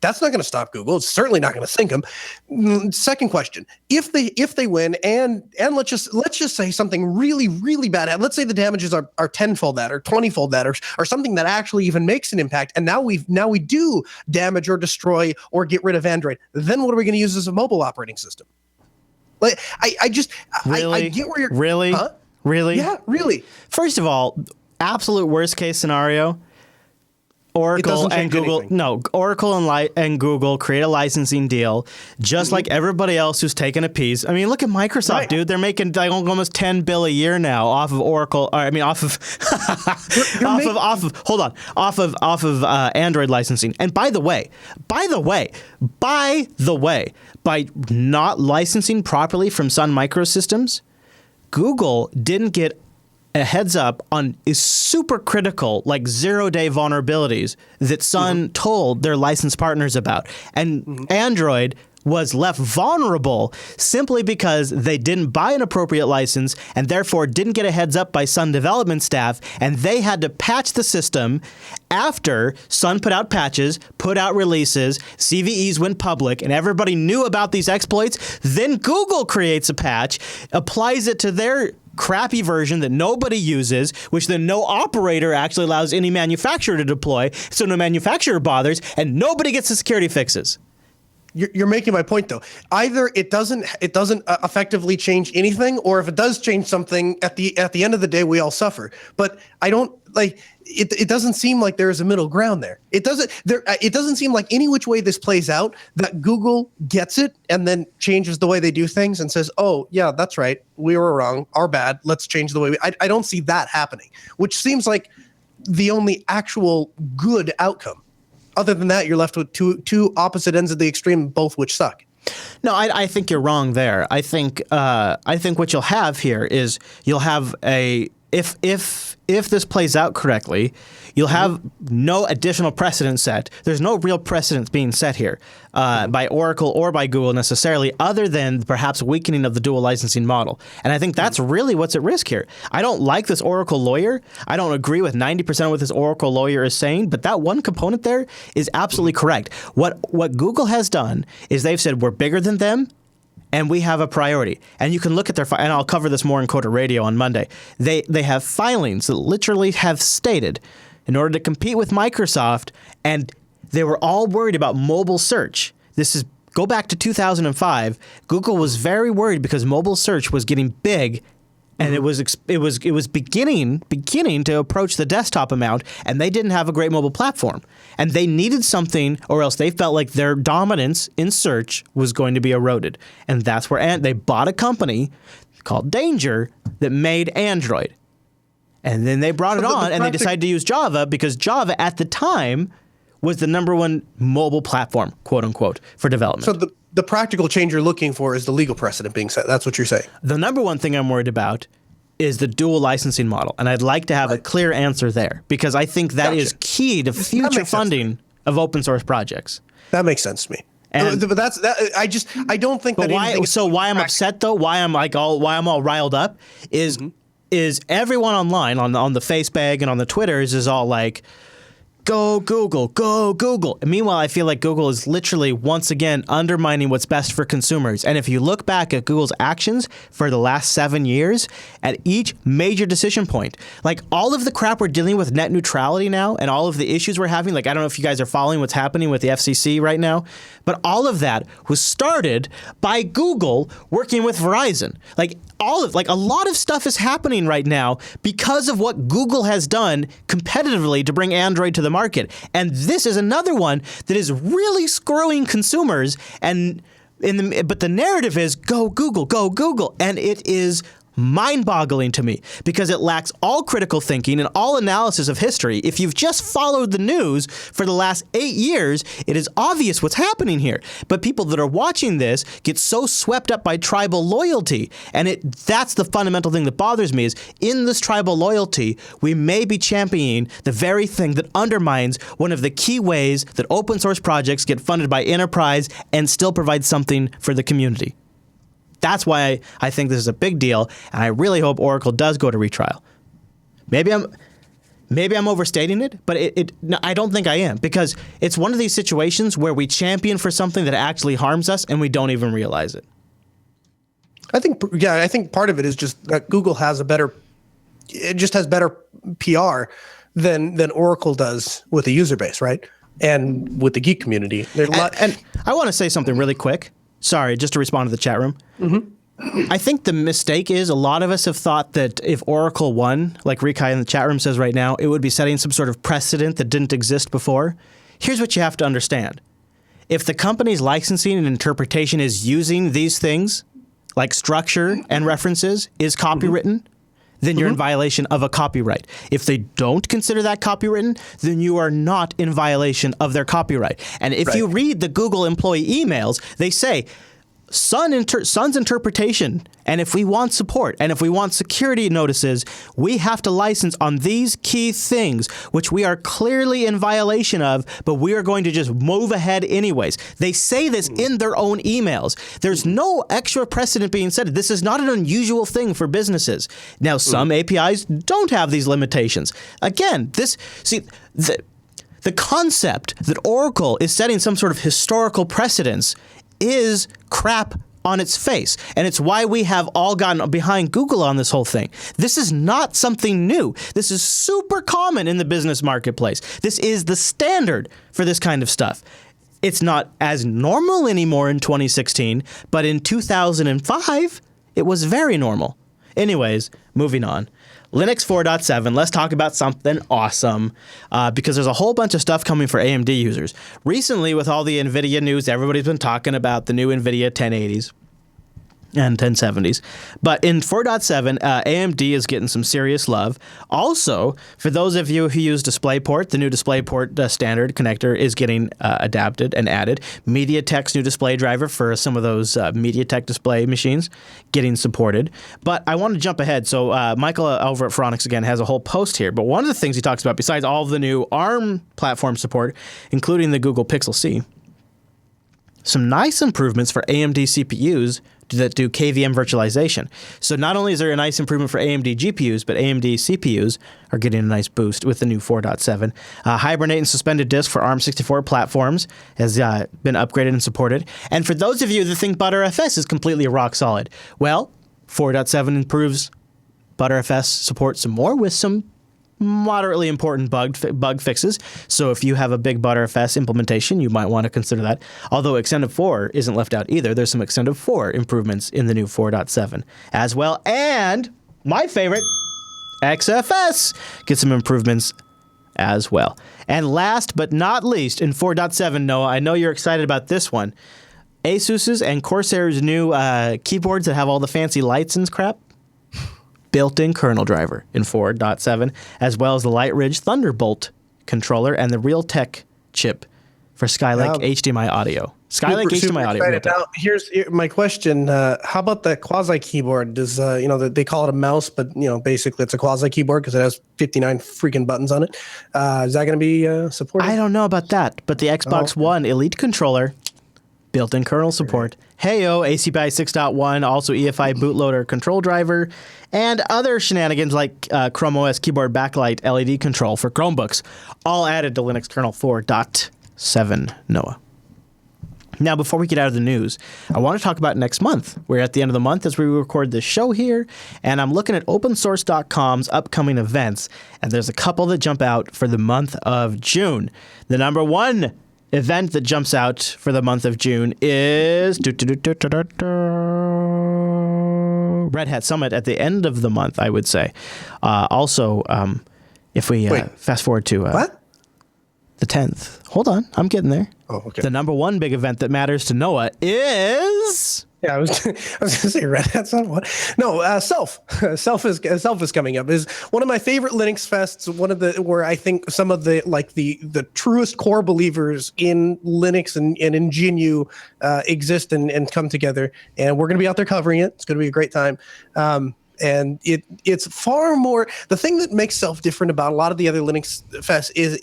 That's not going to stop Google. It's certainly not going to sink them. Second question: if they win, and let's just say something really, really bad. Let's say the damages are 10-fold that, or 20-fold that, or something that actually even makes an impact. And now we do damage or destroy or get rid of Android. Then what are we going to use as a mobile operating system? Like I get where you're really. Yeah, really. First of all, absolute worst case scenario. Oracle and Google, Oracle and Google create a licensing deal, just like everybody else who's taken a piece. I mean, look at Microsoft, dude. They're making like almost $10 billion a year now off of Oracle. Off of Android licensing. And by the way, by not licensing properly from Sun Microsystems, Google didn't get a heads up on is super critical, like 0-day vulnerabilities that Sun told their licensed partners about. And Android was left vulnerable simply because they didn't buy an appropriate license and therefore didn't get a heads up by Sun development staff, and they had to patch the system after Sun put out patches, put out releases, CVEs went public, and everybody knew about these exploits. Then Google creates a patch, applies it to their crappy version that nobody uses, which then no operator actually allows any manufacturer to deploy, so no manufacturer bothers, and nobody gets the security fixes. You're making my point, though. Either it doesn't effectively change anything, or if it does change something, at the end of the day, we all suffer. But I don't like. It doesn't seem like there is a middle ground there. It doesn't seem like any which way this plays out that Google gets it and then changes the way they do things and says, "Oh yeah, that's right, we were wrong, our bad. Let's change the way." I don't see that happening, which seems like the only actual good outcome. Other than that, you're left with two opposite ends of the extreme, both which suck. No, I think you're wrong there. I think what you'll have here is you'll have a if this plays out correctly, you'll have no additional precedent set. There's no real precedent being set here by Oracle or by Google necessarily, other than perhaps weakening of the dual licensing model. And I think that's really what's at risk here. I don't like this Oracle lawyer. I don't agree with 90% of what this Oracle lawyer is saying, but that one component there is absolutely correct. What Google has done is they've said we're bigger than them, and we have a priority. And you can look at their and I'll cover this more in Coda Radio on Monday. They have filings that literally have stated, in order to compete with Microsoft, and they were all worried about mobile search. Go back to 2005. Google was very worried because mobile search was getting big, and it was beginning to approach the desktop amount, and they didn't have a great mobile platform. And they needed something, or else they felt like their dominance in search was going to be eroded. And that's where they bought a company called Danger that made Android. And then they brought it on, and they decided to use Java because Java at the time was the #1 mobile platform, quote unquote, for development. So the practical change you're looking for is the legal precedent being set. That's what you're saying. The #1 thing I'm worried about is the dual licensing model. And I'd like to have a clear answer there, because I think that is key to future funding of open source projects. That makes sense to me. But that's that. I don't think that. Why I'm upset though? Why I'm all riled up is everyone online on the Facebag and on the Twitters is all like, go Google, go Google. And meanwhile, I feel like Google is literally once again undermining what's best for consumers. And if you look back at Google's actions for the last 7 years, at each major decision point, like all of the crap we're dealing with net neutrality now and all of the issues we're having, like I don't know if you guys are following what's happening with the FCC right now, but all of that was started by Google working with Verizon. A lot of stuff is happening right now because of what Google has done competitively to bring Android to the market. And this is another one that is really screwing consumers. But the narrative is go Google. And it is mind-boggling to me because it lacks all critical thinking and all analysis of history. If you've just followed the news for the last 8 years, it is obvious what's happening here. But people that are watching this get so swept up by tribal loyalty. And that's the fundamental thing that bothers me is in this tribal loyalty, we may be championing the very thing that undermines one of the key ways that open source projects get funded by enterprise and still provide something for the community. That's why I think this is a big deal, and I really hope Oracle does go to retrial. Maybe I'm overstating it, but no, I don't think I am, because it's one of these situations where we champion for something that actually harms us and we don't even realize it. I think part of it is just that Google has better PR than Oracle does with the user base, right? And with the geek community. And I want to say something really quick. Sorry, just to respond to the chat room. Mm-hmm. I think the mistake is a lot of us have thought that if Oracle won, like Rikai in the chat room says right now, it would be setting some sort of precedent that didn't exist before. Here's what you have to understand. If the company's licensing and interpretation is using these things, like structure and references, is copywritten, then you're in violation of a copyright. If they don't consider that copywritten, then you are not in violation of their copyright. And if you read the Google employee emails, they say, Sun's interpretation, and if we want support, and if we want security notices, we have to license on these key things, which we are clearly in violation of, but we are going to just move ahead anyways. They say this in their own emails. There's no extra precedent being set. This is not an unusual thing for businesses. Now, some APIs don't have these limitations. Again, the concept that Oracle is setting some sort of historical precedence is crap on its face. And it's why we have all gotten behind Google on this whole thing. This is not something new. This is super common in the business marketplace. This is the standard for this kind of stuff. It's not as normal anymore in 2016, but in 2005, it was very normal. Anyways, moving on. Linux 4.7, let's talk about something awesome because there's a whole bunch of stuff coming for AMD users. Recently, with all the NVIDIA news, everybody's been talking about the new NVIDIA 1080s and 1070s. But in 4.7, AMD is getting some serious love. Also, for those of you who use DisplayPort, the new DisplayPort standard connector is getting adapted and added. MediaTek's new display driver for some of those MediaTek display machines getting supported. But I want to jump ahead. So Michael over at Phoronix again has a whole post here. But one of the things he talks about, besides all of the new ARM platform support, including the Google Pixel C, some nice improvements for AMD CPUs that do KVM virtualization. So not only is there a nice improvement for AMD GPUs, but AMD CPUs are getting a nice boost with the new 4.7. Hibernate and suspended disk for ARM64 platforms has been upgraded and supported. And for those of you that think ButterFS is completely rock solid, well, 4.7 improves ButterFS support some more with some moderately important bug fixes. So if you have a big ButterFS implementation, you might want to consider that. Although Extended 4 isn't left out either. There's some Extended 4 improvements in the new 4.7 as well. And my favorite, XFS, gets some improvements as well. And last but not least, in 4.7, Noah, I know you're excited about this one. Asus's and Corsair's new keyboards that have all the fancy lights and crap. Built-in kernel driver in 4.7, as well as the Light Ridge Thunderbolt controller and the Realtek chip for Skylake HDMI audio. Skylake HDMI audio. Excited. Now, here's my question: how about the quasi keyboard? Does they call it a mouse, but basically it's a quasi keyboard because it has 59 freaking buttons on it. Is that going to be supported? I don't know about that, but the Xbox One Elite controller, built-in kernel support. Heyo, ACPI 6.1, also EFI bootloader control driver, and other shenanigans like Chrome OS keyboard backlight LED control for Chromebooks, all added to Linux kernel 4.7 Noah. Now, before we get out of the news, I want to talk about next month. We're at the end of the month as we record this show here, and I'm looking at opensource.com's upcoming events, and there's a couple that jump out for the month of June. The number one event that jumps out for the month of June is Red Hat Summit at the end of the month, I would say. Also, if we fast forward to the 10th. Hold on, I'm getting there. Oh, okay. The number one big event that matters to Noah is... Yeah, I was going to say Red Hat's not what? No, Self. Self is coming up. Is one of my favorite Linux fests. One of the where I think some of the truest core believers in Linux and in GNU exist and come together. And we're going to be out there covering it. It's going to be a great time. And it's far more. The thing that makes Self different about a lot of the other Linux fests is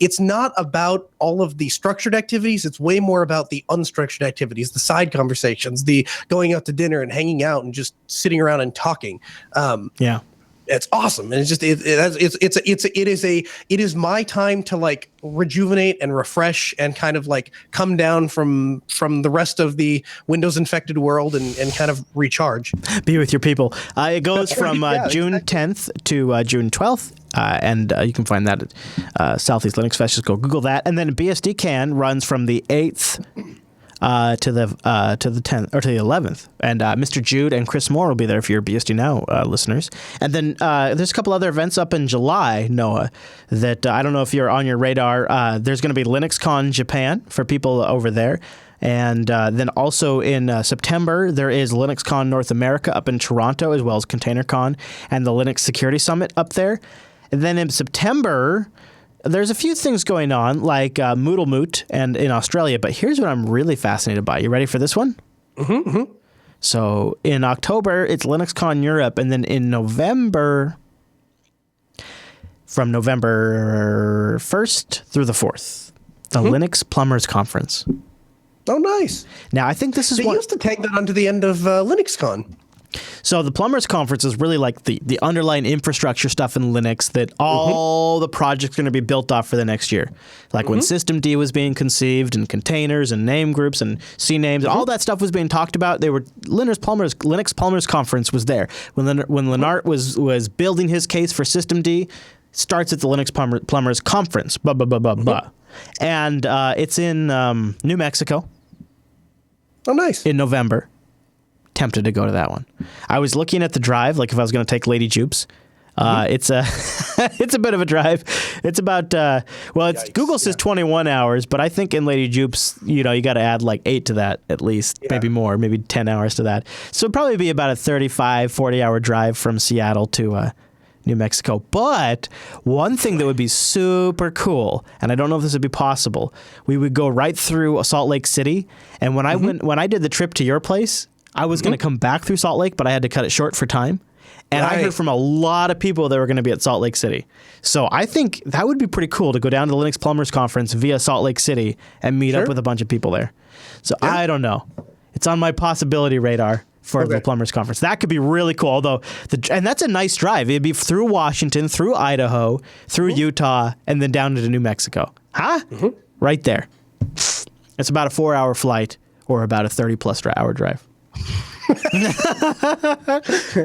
it's not about all of the structured activities. It's way more about the unstructured activities, the side conversations, the going out to dinner and hanging out and just sitting around and talking. It's awesome, and it's just it is my time to like rejuvenate and refresh and kind of like come down from the rest of the Windows infected world and kind of recharge. Be with your people. It goes from June 10th to June 12th. And you can find that at Southeast Linux Fest. Just go Google that, and then BSD Can runs from the 8th. To the 10th or to the 11th, and Mr. Jude and Chris Moore will be there if you're BSD Now listeners. And then there's a couple other events up in July, Noah, that I don't know if you're on your radar. There's going to be LinuxCon Japan for people over there. And then also in September, there is LinuxCon North America up in Toronto, as well as ContainerCon and the Linux Security Summit up there. And then in September, there's a few things going on, like Moodle Moot and in Australia, but here's what I'm really fascinated by. You ready for this one? Mm-hmm. So in October, it's LinuxCon Europe, and then in November, from November 1st through the 4th, the Linux Plumbers Conference. Oh, nice. Now, I think this is they used to tag that onto the end of LinuxCon. So the Plumbers Conference is really like the underlying infrastructure stuff in Linux that all the projects are going to be built off for the next year. Like when Systemd was being conceived and containers and name groups and CNAMEs and all that stuff was being talked about. They were Linux Plumbers Conference was there. When Lennart was building his case for Systemd, starts at the Linux Plumbers Conference. And it's in New Mexico. Oh, nice. In November. Tempted to go to that one. I was looking at the drive, like if I was going to take Lady Jupes. It's a it's a bit of a drive. It's about Google says 21 hours, but I think in Lady Jupes, you got to add like 8 to that at least, maybe more, maybe 10 hours to that. So it'd probably be about a 35, 40-hour drive from Seattle to New Mexico. But one thing that would be super cool, and I don't know if this would be possible, we would go right through Salt Lake City, and when I did the trip to your place, I was going to come back through Salt Lake, but I had to cut it short for time. And I heard from a lot of people that were going to be at Salt Lake City. So I think that would be pretty cool to go down to the Linux Plumbers Conference via Salt Lake City and meet up with a bunch of people there. So I don't know. It's on my possibility radar for the Plumbers Conference. That could be really cool. Although, and that's a nice drive. It'd be through Washington, through Idaho, through Utah, and then down into New Mexico. Right there. It's about a 4-hour flight or about a 30-plus hour drive.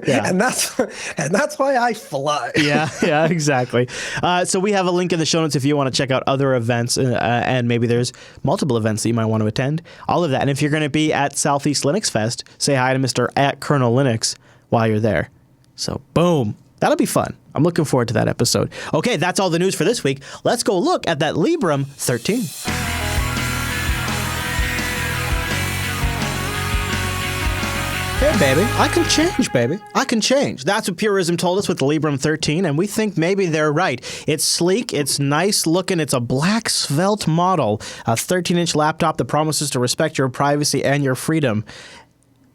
And that's why I fly. yeah, exactly. So we have a link in the show notes if you want to check out other events, and maybe there's multiple events that you might want to attend. All of that. And if you're going to be at Southeast Linux Fest, say hi to Mr. at Kernel Linux while you're there. So boom. That'll be fun. I'm looking forward to that episode. Okay, that's all the news for this week. Let's go look at that Libram 13. Hey, baby, I can change, baby. I can change. That's what Purism told us with the Libram 13, and we think maybe they're right. It's sleek, it's nice looking, it's a black svelte model, a 13-inch laptop that promises to respect your privacy and your freedom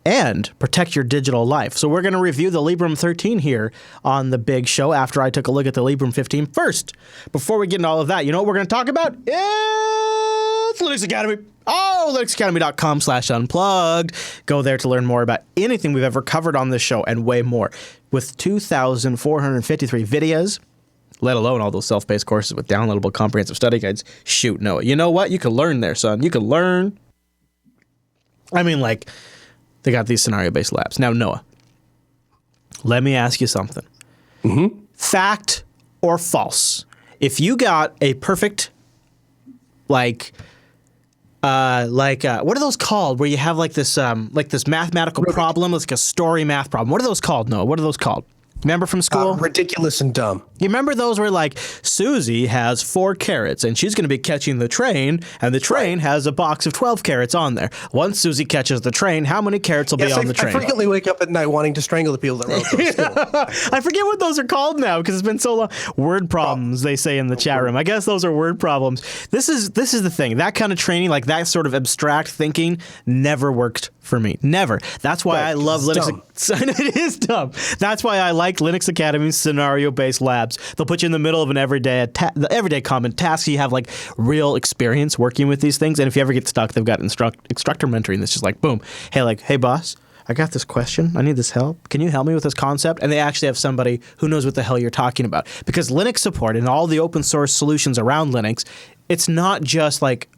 and protect your digital life. So we're going to review the Libram 13 here on the big show after I took a look at the Libram 15 first. Before we get into all of that, you know what we're going to talk about? It's Linux Academy. Oh, linuxacademy.com/unplugged. Go there to learn more about anything we've ever covered on this show and way more. With 2,453 videos, let alone all those self-paced courses with downloadable comprehensive study guides. Shoot, Noah. You know what? You can learn there, son. You can learn. I mean, like, they got these scenario-based labs. Now, Noah, let me ask you something. Mm-hmm. Fact or false? If you got a perfect, what are those called? Where you have like this mathematical problem, like a story math problem. What are those called, Noah? What are those called? Remember from school? Ridiculous and dumb. You remember those where like Susie has 4 carrots and she's going to be catching the train, and the train has a box of 12 carrots on there. Once Susie catches the train, how many carrots will be on the train? I frequently wake up at night wanting to strangle the people that wrote those. I forget what those are called now because it's been so long. Word problems, they say in the chat room. I guess those are word problems. This is the thing. That kind of training, like that sort of abstract thinking, never worked for me. Never. That's why I love Linux. It is dumb. That's why I like Linux Academy's scenario-based labs. They'll put you in the middle of an everyday common task. So you have like real experience working with these things. And if you ever get stuck, they've got instructor mentoring that's just like, boom. Hey boss, I got this question. I need this help. Can you help me with this concept? And they actually have somebody who knows what the hell you're talking about. Because Linux support and all the open source solutions around Linux, it's not just like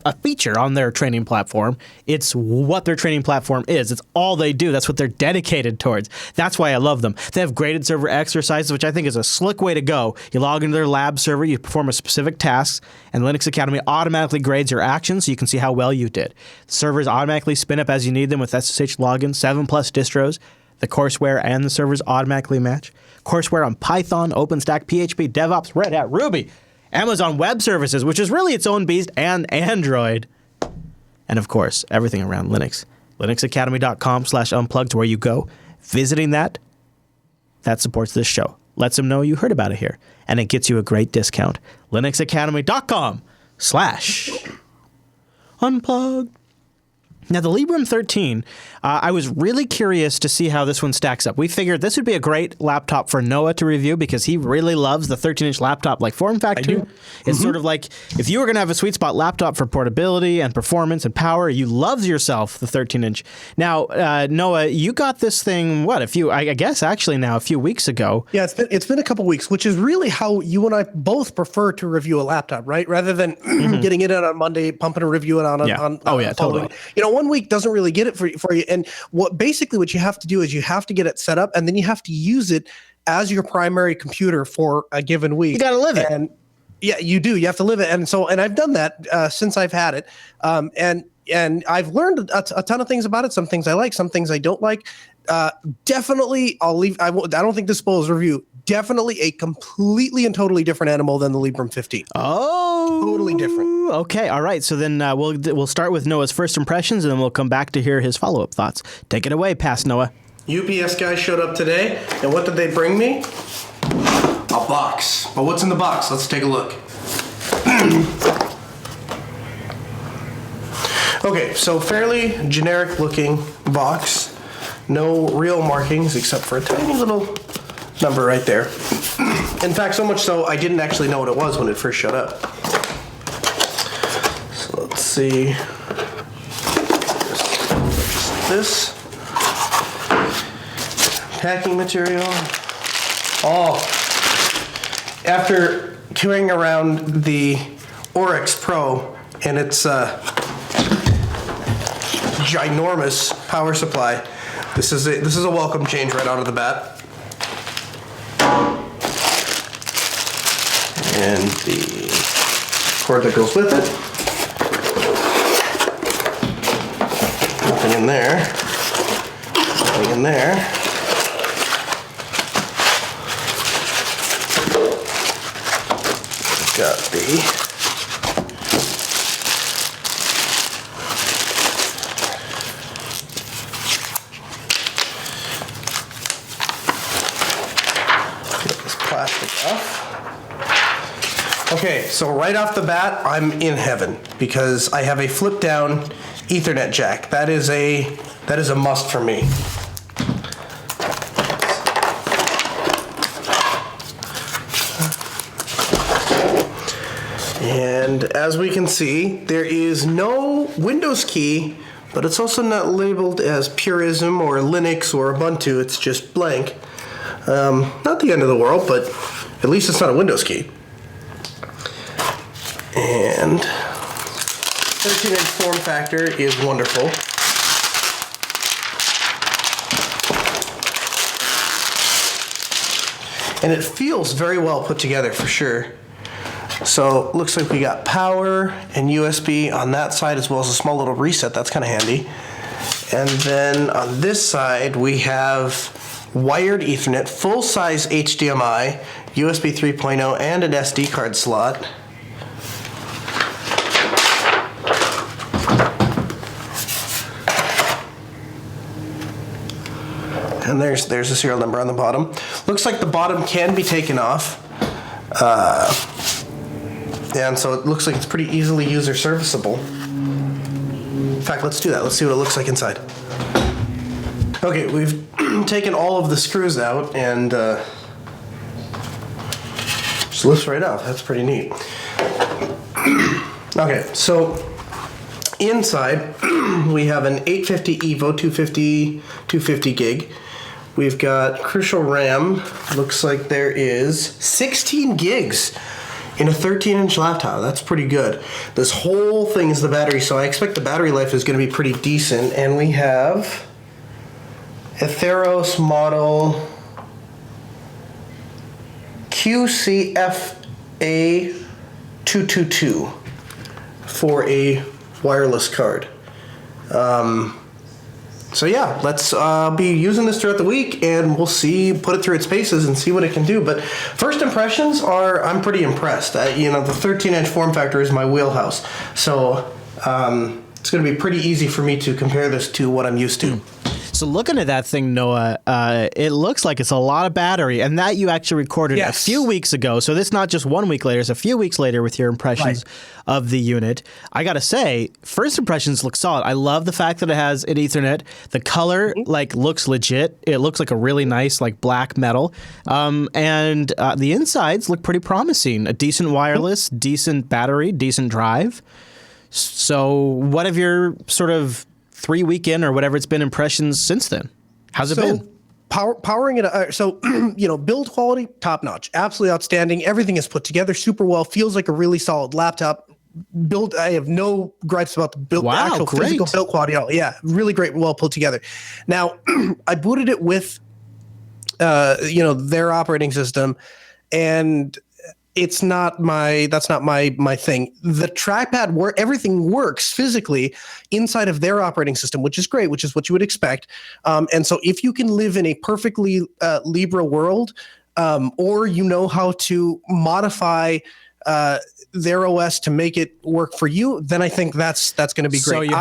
a feature on their training platform. It's what their training platform is. It's all they do. That's what they're dedicated towards. That's why I love them. They have graded server exercises, which I think is a slick way to go. You log into their lab server, you perform a specific task, and Linux Academy automatically grades your actions so you can see how well you did. The servers automatically spin up as you need them with SSH login, 7+ distros. The courseware and the servers automatically match. Courseware on Python, OpenStack, PHP, DevOps, Red Hat, Ruby, Amazon Web Services, which is really its own beast, and Android. And of course, everything around Linux. linuxacademy.com/unplugged, where you go. Visiting that supports this show. Lets them know you heard about it here. And it gets you a great discount. linuxacademy.com/unplugged. Now, the Libram 13, I was really curious to see how this one stacks up. We figured this would be a great laptop for Noah to review because he really loves the 13-inch laptop like form factor. It's sort of like if you were going to have a sweet spot laptop for portability and performance and power, you love yourself the 13-inch. Now, Noah, you got this thing, a few weeks ago. Yeah, it's been a couple weeks, which is really how you and I both prefer to review a laptop, right? Rather than getting it in on Monday, pumping a review it on totally. You know, 1 week doesn't really get it for you. And what you have to do is you have to get it set up, and then you have to use it as your primary computer for a given week. You got to live it. And yeah, you do. You have to live it. And I've done that since I've had it. And I've learned a ton of things about it. Some things I like, some things I don't like. Definitely, I don't think this spoils review. Definitely a completely and totally different animal than the Libram 15. Oh, totally different. Okay, all right. So then we'll start with Noah's first impressions, and then we'll come back to hear his follow-up thoughts. Take it away, past Noah. UPS guys showed up today, and what did they bring me? A box. But what's in the box? Let's take a look. Okay, so fairly generic-looking box. No real markings except for a tiny little number right there. In fact, so much so I didn't actually know what it was when it first showed up. So let's see. This packing material. Oh, after carrying around the Oryx Pro and its ginormous power supply, this is a welcome change right out of the bat. And the cord that goes with it. Nothing in there. Nothing in there. Got the Okay, so right off the bat, I'm in heaven because I have a flip down Ethernet jack. That is a must for me. And as we can see, there is no Windows key, but it's also not labeled as Purism or Linux or Ubuntu. It's just blank. Not the end of the world, but at least it's not a Windows key. And 13-inch form factor is wonderful. And it feels very well put together for sure. So looks like we got power and USB on that side, as well as a small little reset. That's kind of handy. And then on this side we have wired Ethernet, full-size HDMI, USB 3.0, and an SD card slot. And there's a serial number on the bottom. Looks like the bottom can be taken off. And so it looks like it's pretty easily user serviceable. In fact, let's do that. Let's see what it looks like inside. Okay, we've taken all of the screws out and just lifts right off. That's pretty neat. Okay, so inside we have an 850 EVO 250 gig. We've got crucial RAM. Looks like there is 16 gigs in a 13-inch laptop. That's pretty good. This whole thing is the battery, so I expect the battery life is going to be pretty decent. And we have a Theros model QCFA222 for a wireless card. So yeah, let's be using this throughout the week, and we'll see, put it through its paces and see what it can do. But first impressions are, I'm pretty impressed. The 13-inch form factor is my wheelhouse. So it's going to be pretty easy for me to compare this to what I'm used to. So looking at that thing, Noah, it looks like it's a lot of battery, and that you actually recorded a few weeks ago. So this is not just 1 week later; it's a few weeks later with your impressions of the unit. I gotta say, first impressions look solid. I love the fact that it has an Ethernet. The color looks legit. It looks like a really nice black metal, and the insides look pretty promising. A decent wireless, decent battery, decent drive. So, what have your sort of 3 weekend or whatever it's been impressions since then? How's it been? Powering it, build quality, top notch, absolutely outstanding. Everything is put together super well. Feels like a really solid laptop. Build, I have no gripes about the build, actual physical build quality. Yeah, really great, well put together. Now, I booted it with, their operating system, and that's not my thing. The trackpad, everything works physically inside of their operating system, which is great, which is what you would expect. And so if you can live in a perfectly Libra world, or you know how to modify their OS to make it work for you, then I think that's going to be great.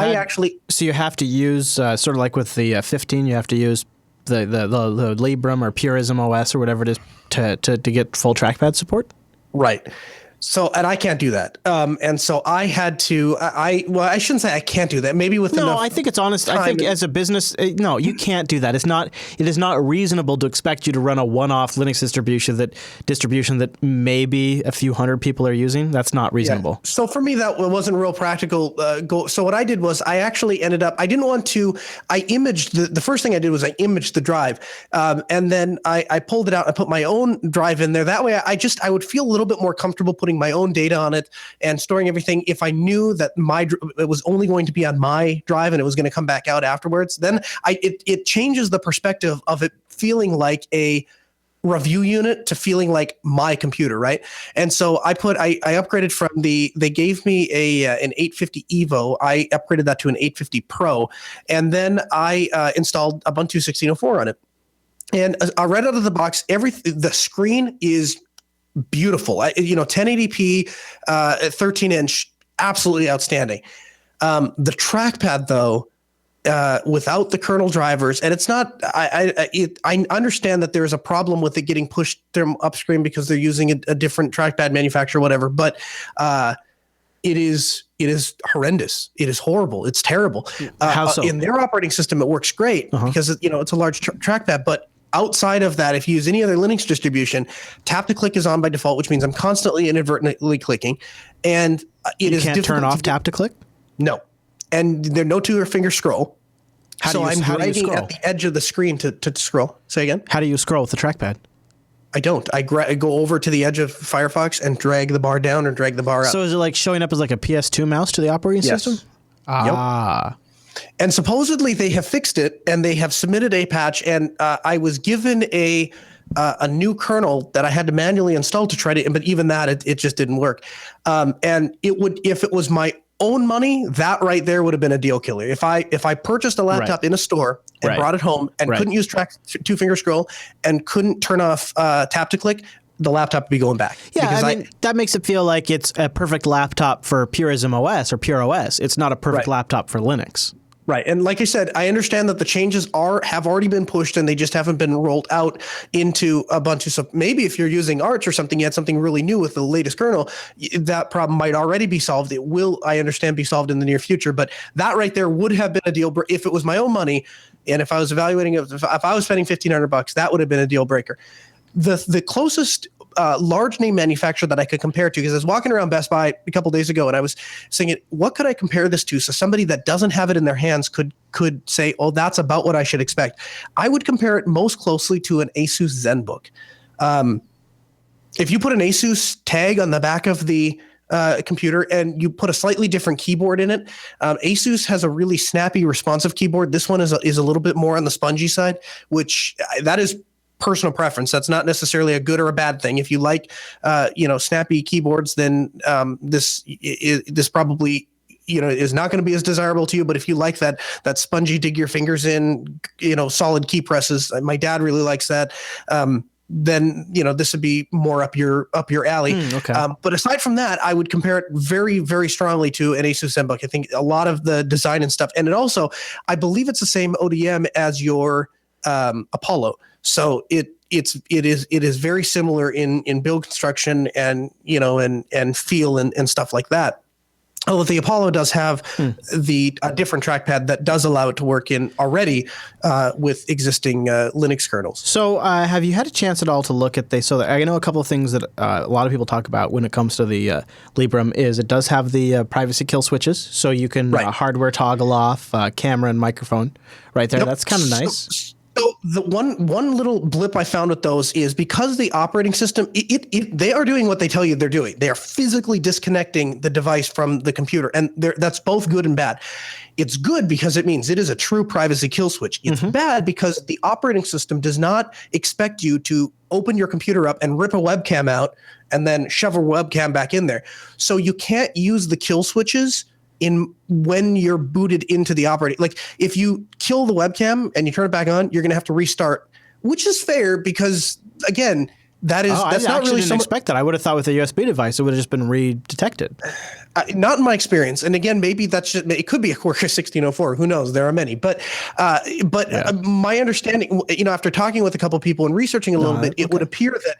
So you have to use sort of like with the 15, you have to use the Libram or Purism OS or whatever it is to get full trackpad support. Right. So, and I can't do that. And so I had to, I shouldn't say I can't do that. Maybe with enough I think it's honest. I think as a business, no, you can't do that. It is not reasonable to expect you to run a one-off Linux distribution that maybe a few hundred people are using. That's not reasonable. Yeah. So for me, that wasn't real practical. So what I did was I actually ended up, I didn't want to, I imaged, the first thing I did was I imaged the drive. And then I pulled it out and put my own drive in there. That way I would feel a little bit more comfortable putting my own data on it and storing everything. If I knew that it was only going to be on my drive and it was going to come back out afterwards, then it changes the perspective of it feeling like a review unit to feeling like my computer, right? And so I upgraded from they gave me an 850 Evo. I upgraded that to an 850 Pro, and then I installed Ubuntu 16.04 on it. And right out of the box, the screen is beautiful. 1080p, 13-inch, absolutely outstanding. The trackpad, though, without the kernel drivers, and it's not. I understand that there's a problem with it getting pushed them upstream because they're using a different trackpad manufacturer, whatever. But it is horrendous. It is horrible. It's terrible. How so? In their operating system, it works great because it's a large trackpad. But outside of that, if you use any other Linux distribution, tap to click is on by default, which means I'm constantly inadvertently clicking, and you can't turn off tap to click. No, and there's no two or finger scroll. I'm dragging at the edge of the screen to scroll. Say again. How do you scroll with the trackpad? I don't. I go over to the edge of Firefox and drag the bar down or drag the bar up. So is it like showing up as like a PS2 mouse to the operating system? Yep. And supposedly they have fixed it and they have submitted a patch. And I was given a new kernel that I had to manually install to try to. But even that, it just didn't work. And it would, if it was my own money, that right there would have been a deal killer. If I purchased a laptop in a store and brought it home and couldn't use two finger scroll and couldn't turn off tap to click, the laptop would be going back. Yeah, I mean, that makes it feel like it's a perfect laptop for Purism OS or Pure OS. It's not a perfect laptop for Linux. Right. And like I said, I understand that the changes have already been pushed and they just haven't been rolled out into a bunch of stuff. Maybe if you're using Arch or something, you had something really new with the latest kernel, that problem might already be solved. It will, I understand, be solved in the near future. But that right there would have been a deal breaker. If it was my own money and if I was evaluating it, if I was spending $1,500, that would have been a deal breaker. The closest large name manufacturer that I could compare to, because I was walking around Best Buy a couple days ago and I was saying, what could I compare this to? So somebody that doesn't have it in their hands could say, oh, that's about what I should expect. I would compare it most closely to an Asus ZenBook. If you put an Asus tag on the back of the computer and you put a slightly different keyboard in it, Asus has a really snappy, responsive keyboard. This one is a little bit more on the spongy side, which that is personal preference. That's not necessarily a good or a bad thing. If you like, snappy keyboards, then this probably is not going to be as desirable to you. But if you like that spongy, dig your fingers in, solid key presses, my dad really likes that. Then this would be more up your alley. Okay. But aside from that, I would compare it very, very strongly to an Asus ZenBook. I think a lot of the design and stuff, and it also, I believe it's the same ODM as your Apollo. So it is very similar in build construction and and feel and stuff like that. Although the Apollo does have a different trackpad that does allow it to work in already with existing Linux kernels. So have you had a chance at all to look at so I know a couple of things that a lot of people talk about when it comes to the Libram is it does have the privacy kill switches, so you can hardware toggle off camera and microphone right there. Yep. That's kind of nice. So the one little blip I found with those is because the operating system, they are doing what they tell you they're doing. They are physically disconnecting the device from the computer, and that's both good and bad. It's good because it means it is a true privacy kill switch. It's bad because the operating system does not expect you to open your computer up and rip a webcam out and then shove a webcam back in there. So you can't use the kill switches when you're booted into the operating. Like if you kill the webcam and you turn it back on, you're going to have to restart, which is fair because again, that's not really. I didn't expect that. I would have thought with a USB device it would have just been redetected. Not in my experience. And again, maybe it could be a Quark 1604. Who knows? There are many. But my understanding, after talking with a couple of people and researching a little bit, it would appear that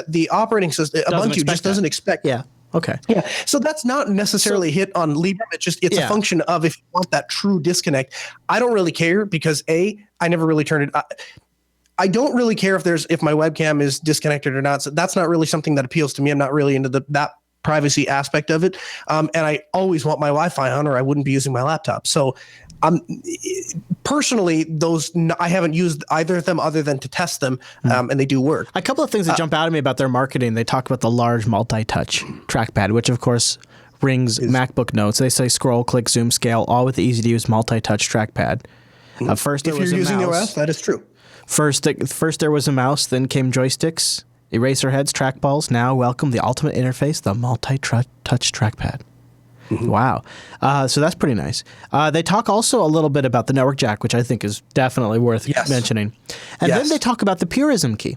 the operating system Ubuntu just doesn't expect. Yeah. Okay. Yeah. So that's not necessarily hit on Libram. It's a function of if you want that true disconnect. I don't really care because I never really turned it. I don't really care if my webcam is disconnected or not. So that's not really something that appeals to me. I'm not really into that privacy aspect of it. And I always want my Wi-Fi on or I wouldn't be using my laptop. So personally, I haven't used either of them other than to test them, and they do work. A couple of things that jump out at me about their marketing. They talk about the large multi-touch trackpad, which of course rings MacBook notes. They say scroll, click, zoom, scale, all with the easy-to-use multi-touch trackpad. First, if you're using the OS, that is true. First there was a mouse, then came joysticks, eraser heads, trackballs. Now welcome the ultimate interface, the multi-touch trackpad. Wow. So that's pretty nice. They talk also a little bit about the network jack, which I think is definitely worth mentioning. And then they talk about the Purism key,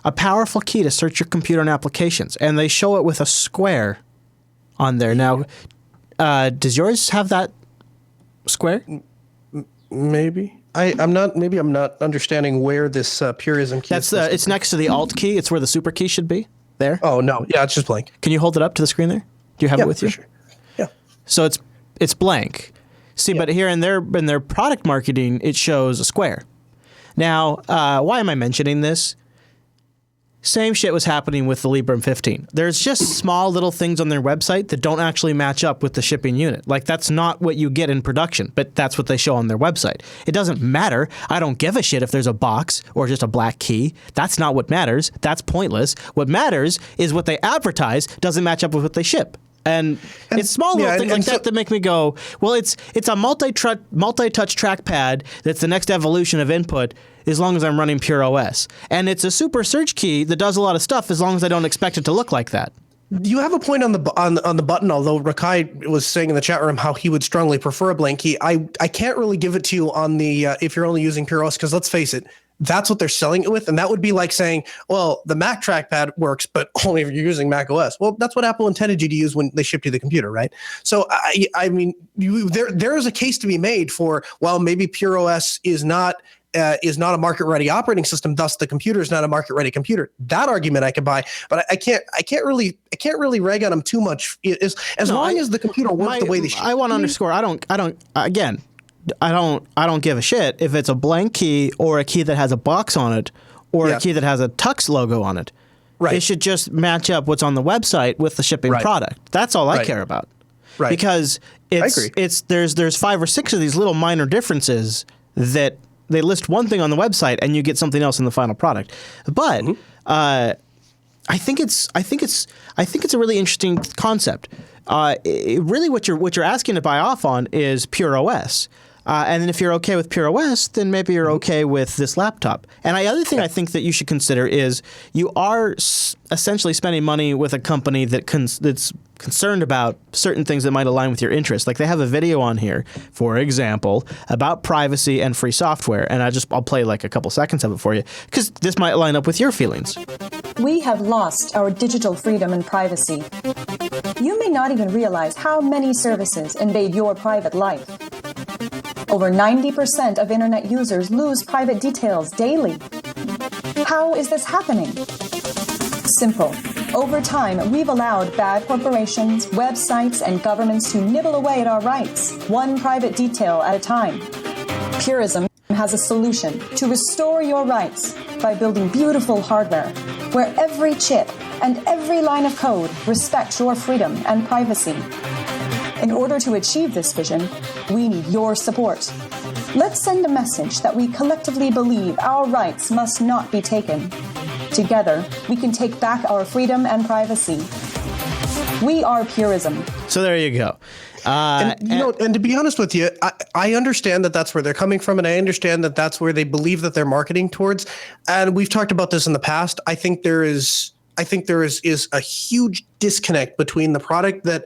a powerful key to search your computer and applications. And they show it with a square on there. Now, does yours have that Square? Maybe. I'm not understanding where this Purism key is. It's next to the Alt key. It's where the super key should be. There. Oh no, yeah, it's just blank. Can you hold it up to the screen there? Do you have it with you? Sure. Yeah. So it's blank. See, but here in their product marketing, it shows a square. Now, why am I mentioning this? Same shit was happening with the Libram 15. There's just small little things on their website that don't actually match up with the shipping unit. Like, that's not what you get in production, but that's what they show on their website. It doesn't matter. I don't give a shit if there's a box or just a black key. That's not what matters. That's pointless. What matters is what they advertise doesn't match up with what they ship. And it's small little things like that make me go, well, it's a multi-touch trackpad that's the next evolution of input as long as I'm running Pure OS. And it's a super search key that does a lot of stuff as long as I don't expect it to look like that. You have a point on the button, although Rakai was saying in the chat room how he would strongly prefer a blank key. I can't really give it to you on the if you're only using Pure OS, because let's face it, that's what they're selling it with. And that would be like saying, well, the Mac trackpad works, but only if you're using Mac OS. Well, that's what Apple intended you to use when they shipped you the computer, right? So, I mean, there is a case to be made for, well, maybe Pure OS is not a market-ready operating system, thus the computer is not a market-ready computer. That argument I could buy, but I can't really rag on them too much. As long as the computer works the way they should. I want to underscore. I don't give a shit if it's a blank key or a key that has a box on it or a key that has a Tux logo on it. Right. It should just match up what's on the website with the shipping product. That's all I care about. Right. Because there's 5 or 6 of these little minor differences that they list one thing on the website and you get something else in the final product. But I think it's a really interesting concept. Really, what you're asking to buy off on is Pure OS. And then if you're okay with Pure OS, then maybe you're okay with this laptop. And the other thing I think that you should consider is you are essentially spending money with a company that's concerned about certain things that might align with your interests. Like they have a video on here, for example, about privacy and free software. And I'll play like a couple seconds of it for you because this might line up with your feelings. We have lost our digital freedom and privacy. You may not even realize how many services invade your private life. Over 90% of internet users lose private details daily. How is this happening? Simple. Over time, we've allowed bad corporations, websites, and governments to nibble away at our rights, one private detail at a time. Purism has a solution to restore your rights by building beautiful hardware, where every chip and every line of code respects your freedom and privacy. In order to achieve this vision, we need your support. Let's send a message that we collectively believe our rights must not be taken. Together, we can take back our freedom and privacy. We are Purism. So there you go. And to be honest with you, I understand that that's where they're coming from, and I understand that that's where they believe that they're marketing towards. And we've talked about this in the past. I think there is a huge disconnect between the product that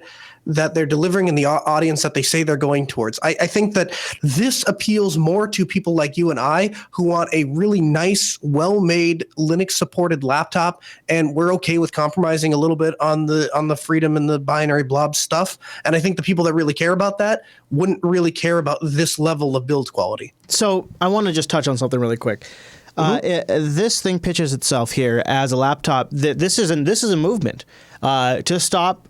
they're delivering and the audience that they say they're going towards. I think that this appeals more to people like you and I who want a really nice, well-made Linux-supported laptop, and we're okay with compromising a little bit on the freedom and the binary blob stuff. And I think the people that really care about that wouldn't really care about this level of build quality. So I want to just touch on something really quick. This thing pitches itself here as a laptop. This is a movement to stop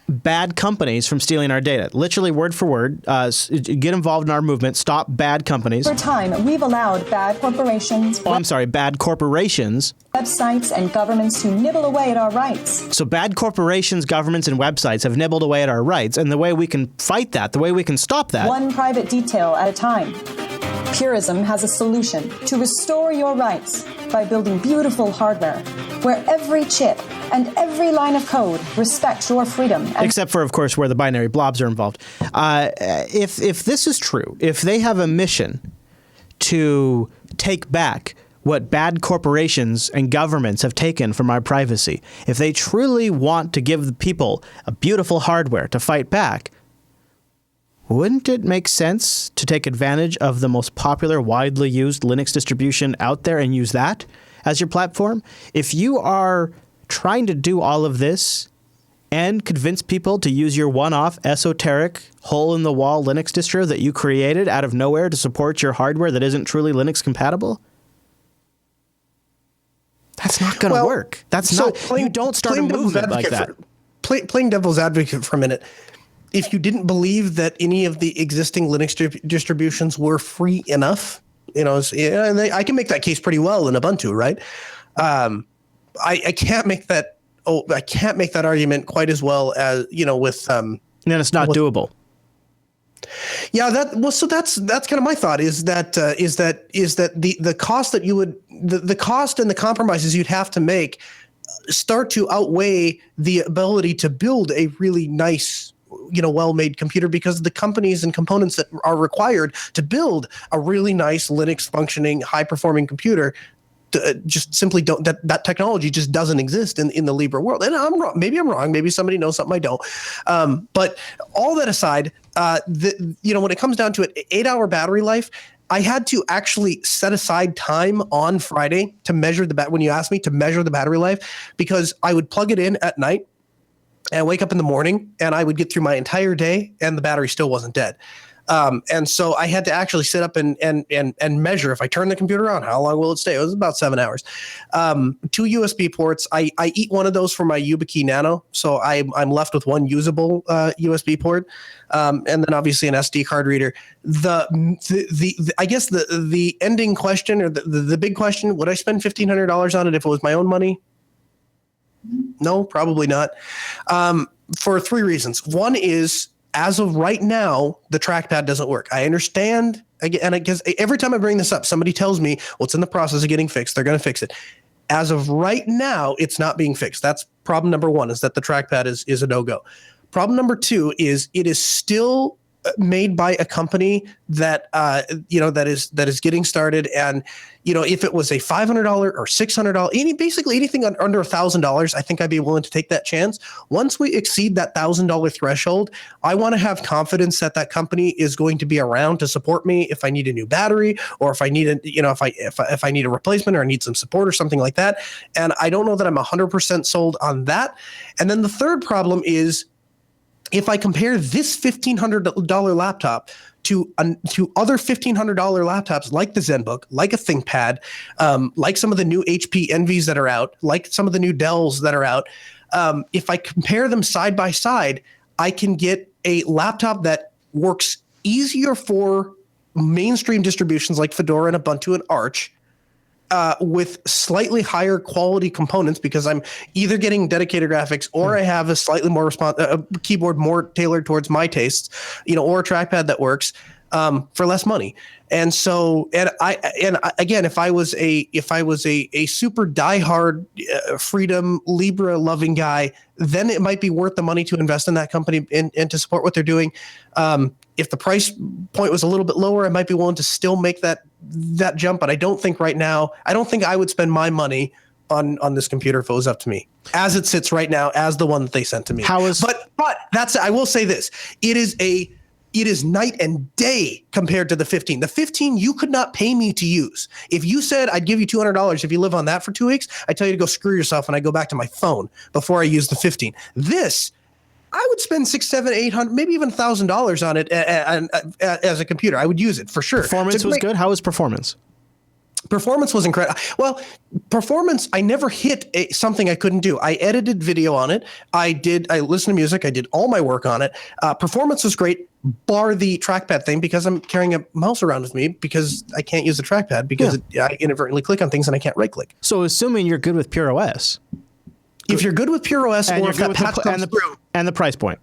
bad companies from stealing our data. Literally word for word, get involved in our movement, stop bad companies. For time, we've allowed bad corporations, bad corporations, websites, and governments to nibble away at our rights. So bad corporations, governments, and websites have nibbled away at our rights, and the way we can fight that, the way we can stop that, one private detail at a time. Purism has a solution to restore your rights by building beautiful hardware, where every chip and every line of code respects your freedom. Except for, of course, where the binary blobs are involved. If this is true, if they have a mission to take back what bad corporations and governments have taken from our privacy, if they truly want to give the people a beautiful hardware to fight back, wouldn't it make sense to take advantage of the most popular, widely used Linux distribution out there and use that as your platform? If you are trying to do all of this and convince people to use your one-off esoteric hole-in-the-wall Linux distro that you created out of nowhere to support your hardware that isn't truly Linux compatible? That's not going to work. That's not. You don't start a movement like that. Playing devil's advocate for a minute. If you didn't believe that any of the existing Linux distributions were free enough, and I can make that case pretty well in Ubuntu, right? I can't make that. I can't make that argument quite as well as with. And it's not doable. Yeah, so that's kind of my thought is that the cost that you would the cost and the compromises you'd have to make start to outweigh the ability to build a really nice, well-made computer, because the companies and components that are required to build a really nice Linux functioning, high-performing computer just simply don't. That technology just doesn't exist in the Libra world. And I'm wrong. Maybe I'm wrong. Maybe somebody knows something I don't. But all that aside, when it comes down to it, 8-hour battery life. I had to actually set aside time on Friday to measure when you asked me to measure the battery life, because I would plug it in at night and wake up in the morning and I would get through my entire day and the battery still wasn't dead. And so I had to actually sit up and measure, if I turn the computer on, how long will it stay? It was about 7 hours. 2 USB ports. I eat one of those for my YubiKey Nano, so I'm left with one usable USB port, and then obviously an SD card reader. I guess the ending question, or the big question: would I spend $1,500 on it if it was my own money? No, probably not. For 3 reasons. One is, as of right now, the trackpad doesn't work. I understand, and I guess every time I bring this up, somebody tells me, well, it's in the process of getting fixed. They're going to fix it. As of right now, it's not being fixed. That's problem number 1, is that the trackpad is a no-go. Problem number 2 is it is still made by a company that that is getting started, and if it was a $500 or $600, basically anything under $1,000, I think I'd be willing to take that chance. Once we exceed that $1,000 threshold, I want to have confidence that that company is going to be around to support me if I need a new battery, or if I need if I need a replacement, or I need some support or something like that. And I don't know that I'm 100% sold on that. And then the third problem is, if I compare this $1,500 laptop to other $1,500 laptops like the ZenBook, like a ThinkPad, like some of the new HP Envies that are out, like some of the new Dells that are out, if I compare them side by side, I can get a laptop that works easier for mainstream distributions like Fedora and Ubuntu and Arch, with slightly higher quality components, because I'm either getting dedicated graphics, or I have a slightly more a keyboard more tailored towards my tastes, or a trackpad that works, for less money. And so, again, if I was a super diehard Freedom Libra loving guy, then it might be worth the money to invest in that company and to support what they're doing. If the price point was a little bit lower, I might be willing to still make that jump. But I don't think right now, I don't think I would spend my money on this computer if it was up to me, as it sits right now, as the one that they sent to me. But that's, I will say this: it is night and day compared to the 15. The 15 you could not pay me to use. If you said I'd give you $200 if you live on that for 2 weeks, I tell you to go screw yourself, and I go back to my phone before I use the 15. This, I would spend $600, $700, $800, maybe even $1,000 on it as a computer. I would use it for sure. Performance was good. How was performance? Performance was incredible. Well, performance, I never hit something I couldn't do. I edited video on it. I listened to music. I did all my work on it. Performance was great, bar the trackpad thing, because I'm carrying a mouse around with me, because I can't use the trackpad because I inadvertently click on things and I can't right click. So assuming you're good with Pure OS. If you're good with Pure OS, or if that patch comes through. And the price point.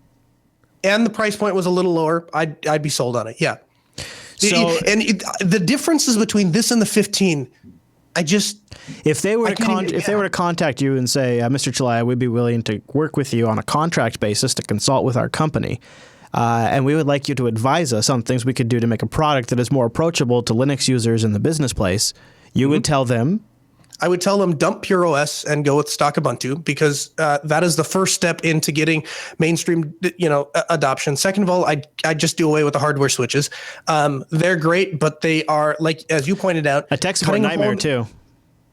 And the price point was a little lower, I'd be sold on it, yeah. The differences between this and the 15, if they were to contact you and say, Mr. Chelaya, we'd be willing to work with you on a contract basis to consult with our company, and we would like you to advise us on things we could do to make a product that is more approachable to Linux users in the business place, you would tell them? I would tell them dump Pure OS and go with stock Ubuntu, because that is the first step into getting mainstream, adoption. Second of all, I just do away with the hardware switches. They're great, but they are, like, as you pointed out, a tech support nightmare too.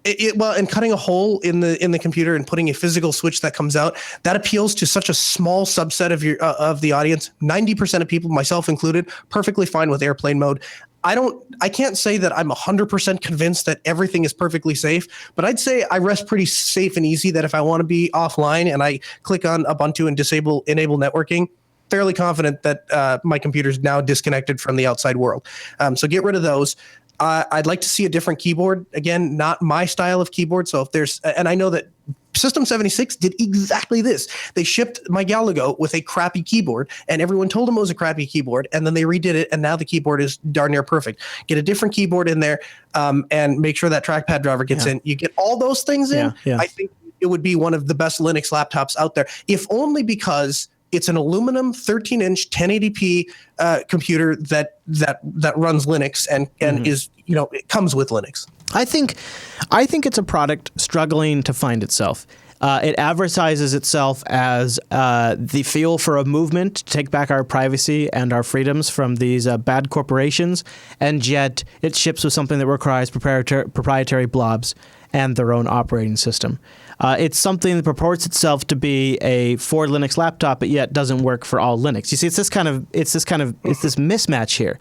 And cutting a hole in the computer and putting a physical switch that comes out, that appeals to such a small subset of the audience. 90% of people, myself included, perfectly fine with airplane mode. I can't say that I'm 100% convinced that everything is perfectly safe, but I'd say I rest pretty safe and easy that if I want to be offline and I click on Ubuntu and enable networking, fairly confident that my computer's now disconnected from the outside world. So get rid of those. I'd like to see a different keyboard. Again, not my style of keyboard. So if there's, and I know that System 76 did exactly this. They shipped my Galago with a crappy keyboard, and everyone told them it was a crappy keyboard, and then they redid it, and now the keyboard is darn near perfect. Get a different keyboard in there, and make sure that trackpad driver gets in. You get all those things in, I think it would be one of the best Linux laptops out there, if only because it's an aluminum 13-inch 1080p computer that runs Linux and is, it comes with Linux. I think it's a product struggling to find itself. It advertises itself as the fuel for a movement to take back our privacy and our freedoms from these bad corporations, and yet it ships with something that requires proprietary blobs and their own operating system. It's something that purports itself to be a for Linux laptop, but yet doesn't work for all Linux. You see, it's this mismatch here.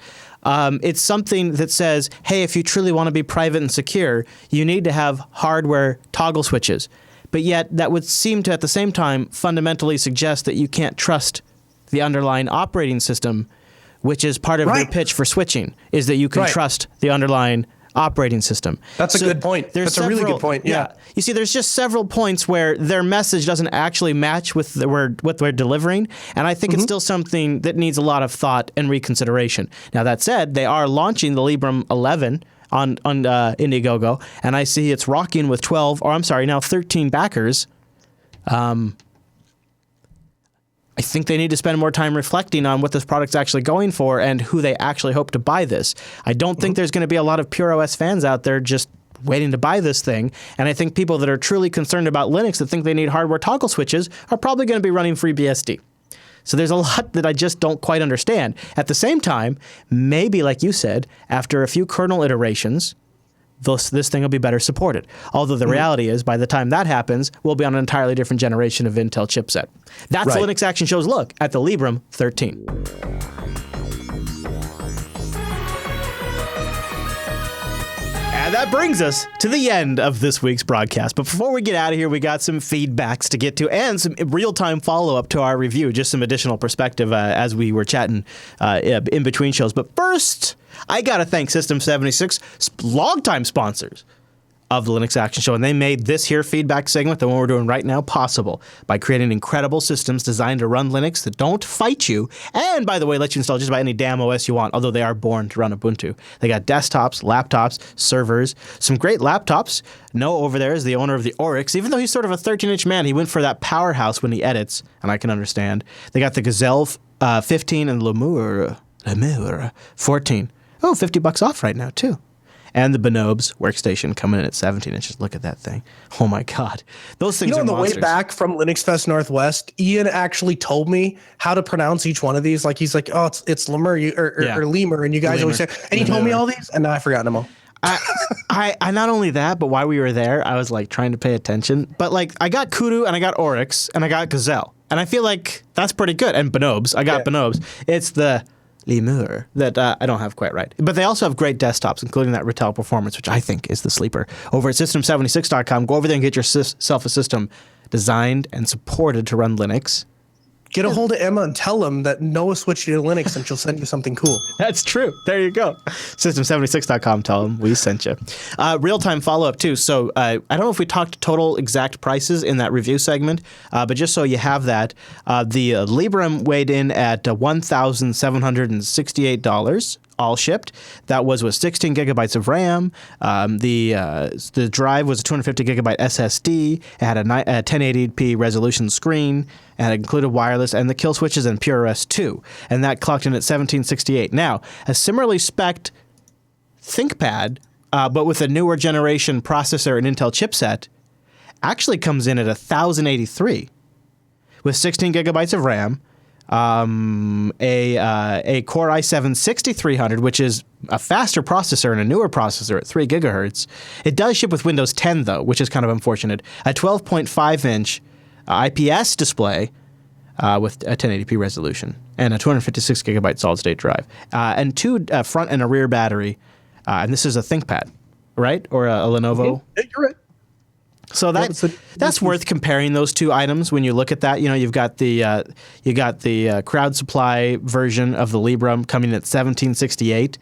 It's something that says, hey, if you truly want to be private and secure, you need to have hardware toggle switches. But yet that would seem to, at the same time, fundamentally suggest that you can't trust the underlying operating system, which is part of your pitch for switching, is that you can trust the underlying operating system. That's a good point. That's a really good point. Yeah. You see, there's just several points where their message doesn't actually match with what we're delivering, and I think it's still something that needs a lot of thought and reconsideration. Now, that said, they are launching the Libram 11 on Indiegogo, and I see it's rocking with 13 backers. I think they need to spend more time reflecting on what this product's actually going for and who they actually hope to buy this. I don't think there's going to be a lot of Pure OS fans out there just waiting to buy this thing. And I think people that are truly concerned about Linux that think they need hardware toggle switches are probably going to be running FreeBSD. So there's a lot that I just don't quite understand. At the same time, maybe, like you said, after a few kernel iterations, this thing will be better supported. Although the reality is, by the time that happens, we'll be on an entirely different generation of Intel chipset. That's the Linux Action Show's look at the Libram 13. And that brings us to the end of this week's broadcast. But before we get out of here, we got some feedbacks to get to and some real-time follow-up to our review, just some additional perspective as we were chatting in between shows. But first, I got to thank System 76, longtime sponsors of the Linux Action Show, and they made this here feedback segment, the one we're doing right now, possible by creating incredible systems designed to run Linux that don't fight you, and, by the way, let you install just about any damn OS you want, although they are born to run Ubuntu. They got desktops, laptops, servers, some great laptops. Noah over there is the owner of the Oryx. Even though he's sort of a 13-inch man, he went for that powerhouse when he edits, and I can understand. They got the Gazelle 15 and Lemur 14. Oh, $50 off right now, too. And the Bonobes workstation coming in at 17 inches. Look at that thing. Oh, my God. Those things are monsters. On the way back from Linux Fest Northwest, Ian actually told me how to pronounce each one of these. Like, he's like, oh, it's Lemur or Lemur, and you guys always say, and he told me all these, and now I've forgotten them all. I not only that, but while we were there, I was like trying to pay attention. But like I got Kudu and I got Oryx and I got Gazelle. And I feel like that's pretty good. And Bonobes. I got Bonobes. It's the Lemur that I don't have quite right. But they also have great desktops, including that Ratel Performance, which I think is the sleeper. Over at System76.com, go over there and get yourself a system designed and supported to run Linux. Get a hold of Emma and tell them that Noah switched you to Linux and she'll send you something cool. That's true. There you go. System76.com, tell them we sent you. Real-time follow-up, too. So I don't know if we talked total exact prices in that review segment, but just so you have that, the Libram weighed in at $1,768. All shipped. That was with 16 gigabytes of RAM. The drive was a 250 gigabyte SSD. It had a 1080p resolution screen, and it included wireless and the kill switches and PureOS 2. And that clocked in at 1768. Now, a similarly spec'd ThinkPad, but with a newer generation processor and Intel chipset, actually comes in at 1083 with 16 gigabytes of RAM. a Core i7-6300, which is a faster processor and a newer processor at 3 gigahertz. It does ship with Windows 10, though, which is kind of unfortunate. A 12.5-inch IPS display with a 1080p resolution and a 256 gigabyte solid-state drive, and 2 front and a rear battery. And this is a ThinkPad, right? Or a Lenovo? Yeah, you're right. So that's worth comparing those two items when you look at that. You know, you've got the crowd supply version of the Libram coming at $1,768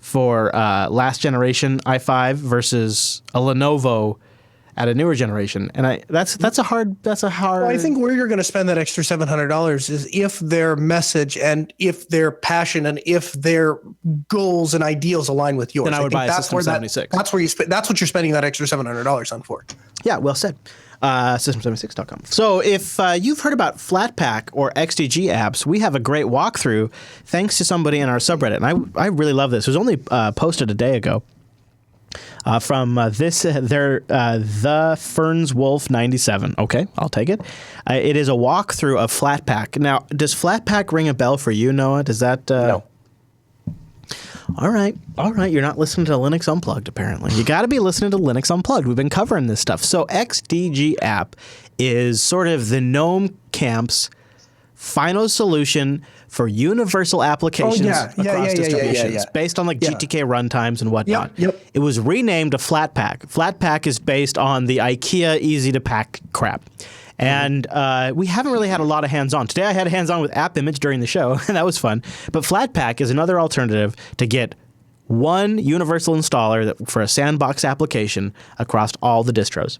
for last generation i5 versus a Lenovo at a newer generation, and that's a hard. Well, I think where you're going to spend that extra $700 is if their message and if their passion and if their goals and ideals align with yours. Then I would buy a System 76. That's where that's what you're spending that extra $700 on for. Yeah, well said. System76.com. So if you've heard about Flatpak or XDG apps, we have a great walkthrough thanks to somebody in our subreddit, and I really love this. It was only posted a day ago. From the Ferns Wolf 97. Okay, I'll take it. It is a walkthrough of Flatpak. Now, does Flatpak ring a bell for you, Noah? Does that? No. All right. You're not listening to Linux Unplugged, apparently. You got to be listening to Linux Unplugged. We've been covering this stuff. So XDG app is sort of the GNOME camp's final solution for universal applications across distributions based on GTK runtimes and whatnot. Yep. It was renamed to Flatpak. Flatpak is based on the IKEA easy to pack crap. And we haven't really had a lot of hands-on. Today I had hands-on with AppImage during the show, and that was fun. But Flatpak is another alternative to get one universal installer for a sandbox application across all the distros.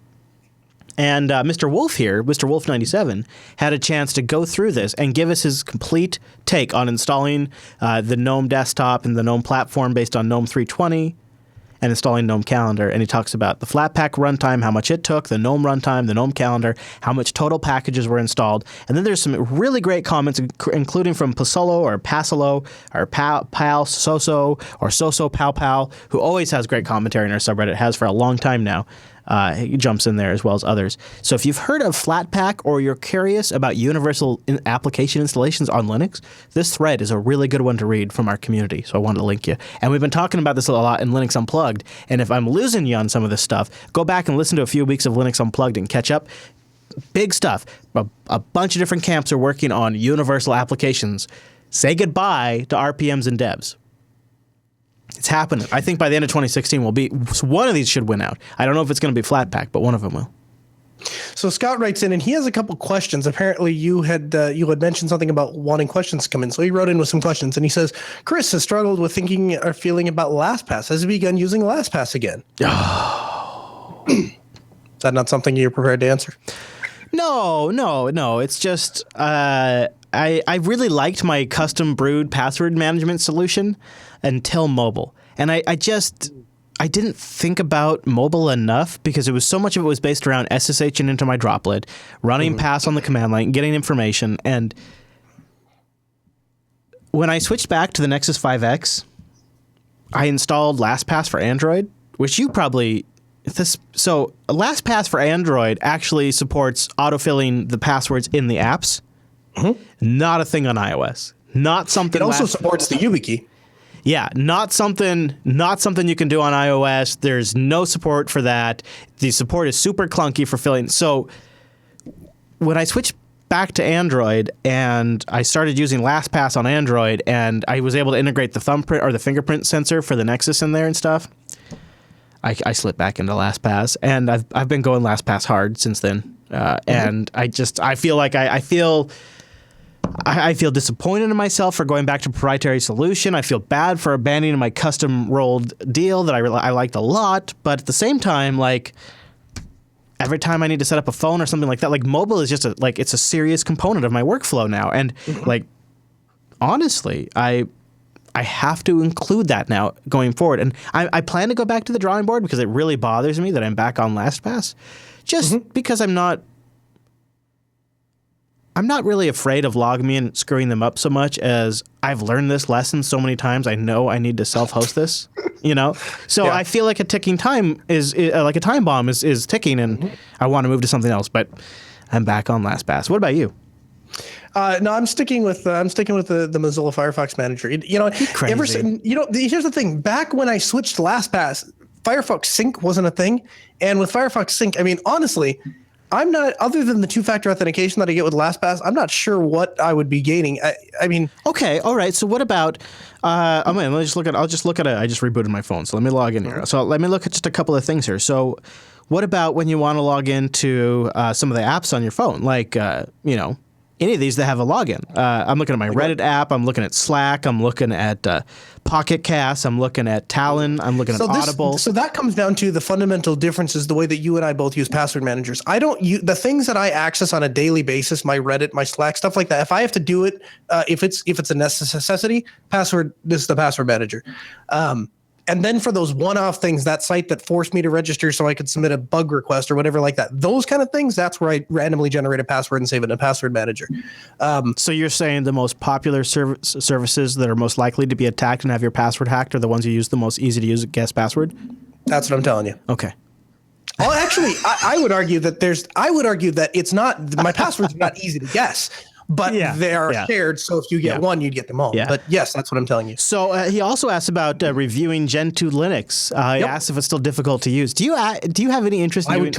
And Mr. Wolf here, Mr. Wolf 97, had a chance to go through this and give us his complete take on installing the GNOME desktop and the GNOME platform based on GNOME 320 and installing GNOME Calendar. And he talks about the Flatpak runtime, how much it took, the GNOME runtime, the GNOME Calendar, how much total packages were installed. And then there's some really great comments, including from Pasolo or Pasolo or Pal Soso or Soso Pal Pal, who always has great commentary in our subreddit, has for a long time now. He jumps in there as well as others. So if you've heard of Flatpak or you're curious about universal application installations on Linux, this thread is a really good one to read from our community. So I wanted to link you. And we've been talking about this a lot in Linux Unplugged. And if I'm losing you on some of this stuff, go back and listen to a few weeks of Linux Unplugged and catch up. Big stuff. A bunch of different camps are working on universal applications. Say goodbye to RPMs and devs. It's happening. I think by the end of 2016, one of these should win out. I don't know if it's going to be Flatpak, but one of them will. So Scott writes in, and he has a couple questions. Apparently, you had mentioned something about wanting questions to come in. So he wrote in with some questions, and he says, Chris has struggled with thinking or feeling about LastPass. Has he begun using LastPass again? Is that not something you're prepared to answer? No. It's just I really liked my custom brewed password management solution until mobile. And I didn't think about mobile enough because so much of it was based around SSHing into my droplet, running pass on the command line, getting information. And when I switched back to the Nexus 5X, I installed LastPass for Android, which you probably... So LastPass for Android actually supports autofilling the passwords in the apps. Not a thing on iOS. Not something. It also supports the YubiKey. Yeah, not something you can do on iOS. There's no support for that. The support is super clunky for filling. So when I switched back to Android and I started using LastPass on Android and I was able to integrate the thumbprint or the fingerprint sensor for the Nexus in there and stuff, I slipped back into LastPass, and I've been going LastPass hard since then. And I feel disappointed in myself for going back to proprietary solution. I feel bad for abandoning my custom rolled deal that I liked a lot. But at the same time, every time I need to set up a phone or something like that, mobile is just it's a serious component of my workflow now. And honestly, I have to include that now going forward. And I plan to go back to the drawing board because it really bothers me that I'm back on LastPass. Just because I'm not really afraid of LogMe screwing them up so much as I've learned this lesson so many times. I know I need to self-host this, So yeah. I feel like a ticking time is like a time bomb is ticking, and I want to move to something else. But I'm back on LastPass. What about you? No, I'm sticking with the Mozilla Firefox Manager. Here's the thing. Back when I switched to LastPass, Firefox Sync wasn't a thing, and with Firefox Sync, I mean, honestly, I'm not, other than the two-factor authentication that I get with LastPass, I'm not sure what I would be gaining. I mean, okay, all right. So what about? I'll just look at it. I just rebooted my phone, so let me log in here. So let me look at just a couple of things here. So, what about when you want to log into some of the apps on your phone, like any of these that have a login? I'm looking at my Reddit app. I'm looking at Slack. I'm looking at Pocket Cast. I'm looking at Talon. I'm looking at Audible. So that comes down to the fundamental differences, the way that you and I both use password managers. I don't use the things that I access on a daily basis, my Reddit, my Slack, stuff like that. If I have to do it, if it's a necessity, this is the password manager. And then for those one-off things, that site that forced me to register so I could submit a bug request or whatever like that, those kind of things, that's where I randomly generate a password and save it in a password manager. So you're saying the most popular services that are most likely to be attacked and have your password hacked are the ones you use the most easy to use guess password? That's what I'm telling you. Okay. Well, actually, I would argue that it's not, my passwords are not easy to guess. But they are shared, so if you get one, you'd get them all. But yes, that's what I'm telling you. So he also asked about reviewing Gentoo Linux. He asked if it's still difficult to use. Do you have any interest in I would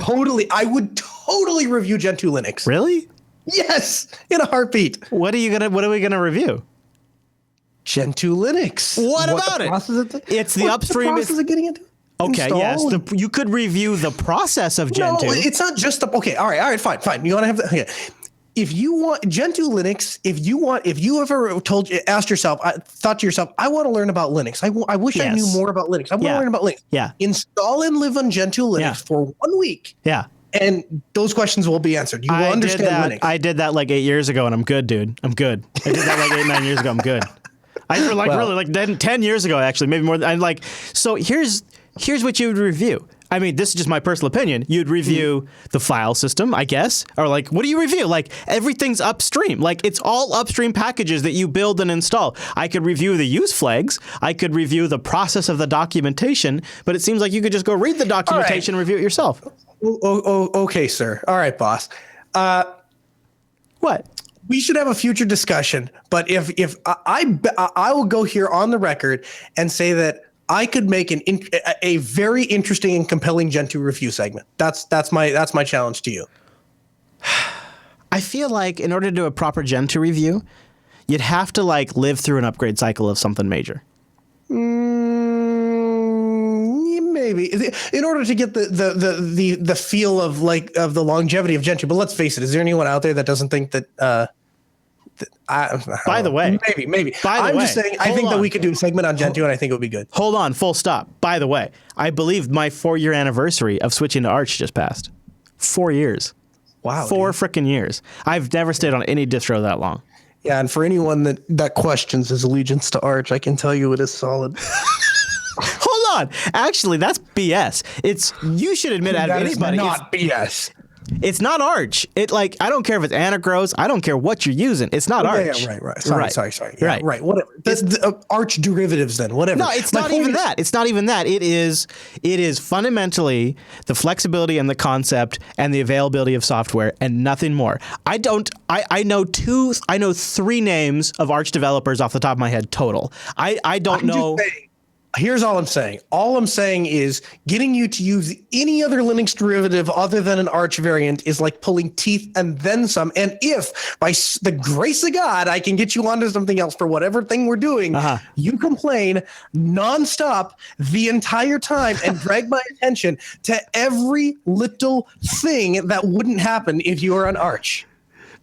totally review Gentoo Linux. Really? Yes, in a heartbeat. What are we gonna review? Gentoo Linux. What about it? It's the upstream. The process of getting it. Okay, yes. You could review the process of Gentoo. No, it's not just the. Okay, all right, fine. You want to have the. Okay. If you want Gentoo Linux, if you ever asked yourself, thought to yourself, I want to learn about Linux. I wish I knew more about Linux. I want to learn about Linux. Yeah. Install and live on Gentoo Linux for 1 week. Yeah. And those questions will be answered. You will understand Linux. I did that like 8 years ago, and I'm good, dude. I'm good. I did that like 8-9 years ago. I'm good. Really 10 years ago, actually, maybe more. So here's what you would review. I mean, this is just my personal opinion. You'd review the file system, I guess. Or what do you review? Everything's upstream. It's all upstream packages that you build and install. I could review the use flags. I could review the process of the documentation. But it seems like you could just go read the documentation and review it yourself. Okay, sir. All right, boss. What? We should have a future discussion. But if I will go here on the record and say that I could make a very interesting and compelling Gentoo review segment. That's my challenge to you. I feel like in order to do a proper Gentoo review, you'd have to live through an upgrade cycle of something major. Maybe in order to get the feel of the longevity of Gentoo. But let's face it, is there anyone out there that doesn't think that? By the way, maybe. I'm just saying. I think that we could do a segment on Gentoo, and I think it would be good. Hold on, full stop. By the way, I believe my 4-year anniversary of switching to Arch just passed. 4 years. Wow. 4 freaking years. I've never stayed on any distro that long. Yeah, and for anyone that questions his allegiance to Arch, I can tell you it is solid. Hold on. Actually, that's BS. You should admit out of anybody. It's not BS. It's not Arch. I don't care if it's Anacross. I don't care what you're using. It's not Arch. Yeah, right. Sorry. Yeah, right. Whatever. The Arch derivatives then. Whatever. No, it's not even that. It's not even that. It is fundamentally the flexibility and the concept and the availability of software and nothing more. I know 3 names of Arch developers off the top of my head total. I don't know. Here's all I'm saying. All I'm saying is getting you to use any other Linux derivative other than an Arch variant is like pulling teeth and then some. And if by the grace of God, I can get you onto something else for whatever thing we're doing, you complain nonstop the entire time and drag my attention to every little thing that wouldn't happen if you were on Arch.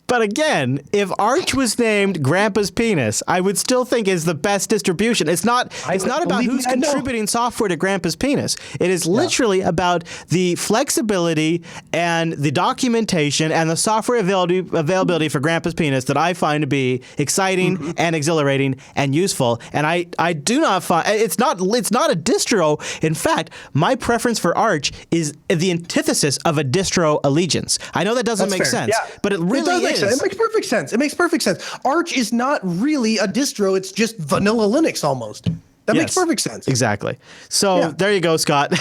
But again, if Arch was named Grandpa's Penis, I would still think is the best distribution. It's not about who's contributing software to Grandpa's Penis. It is literally about the flexibility and the documentation and the software availability for Grandpa's Penis that I find to be exciting and exhilarating and useful. And I do not find it's not a distro. In fact, my preference for Arch is the antithesis of a distro allegiance. I know that doesn't make sense, but it really is. It makes perfect sense. Arch is not really a distro. It's just vanilla Linux almost. That makes perfect sense. Exactly. So there you go, Scott.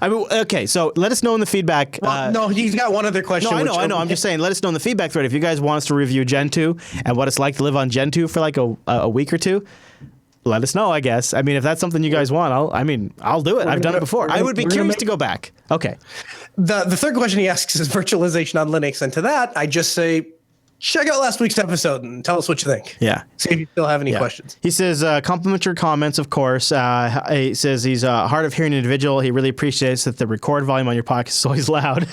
I mean, okay, so let us know in the feedback. Well, no, he's got one other question. No, I know. I'm just saying, let us know in the feedback thread if you guys want us to review Gen 2 and what it's like to live on Gen 2 for like a week or two. Let us know, I guess. I mean, if that's something you guys want, I'll do it. I've done it before. I would be curious to go back. Okay. The third question he asks is virtualization on Linux. And to that, I just say, check out last week's episode and tell us what you think. Yeah. See if you still have any questions. He says, complimentary comments, of course. He says he's a hard of hearing individual. He really appreciates that the record volume on your podcast is always loud.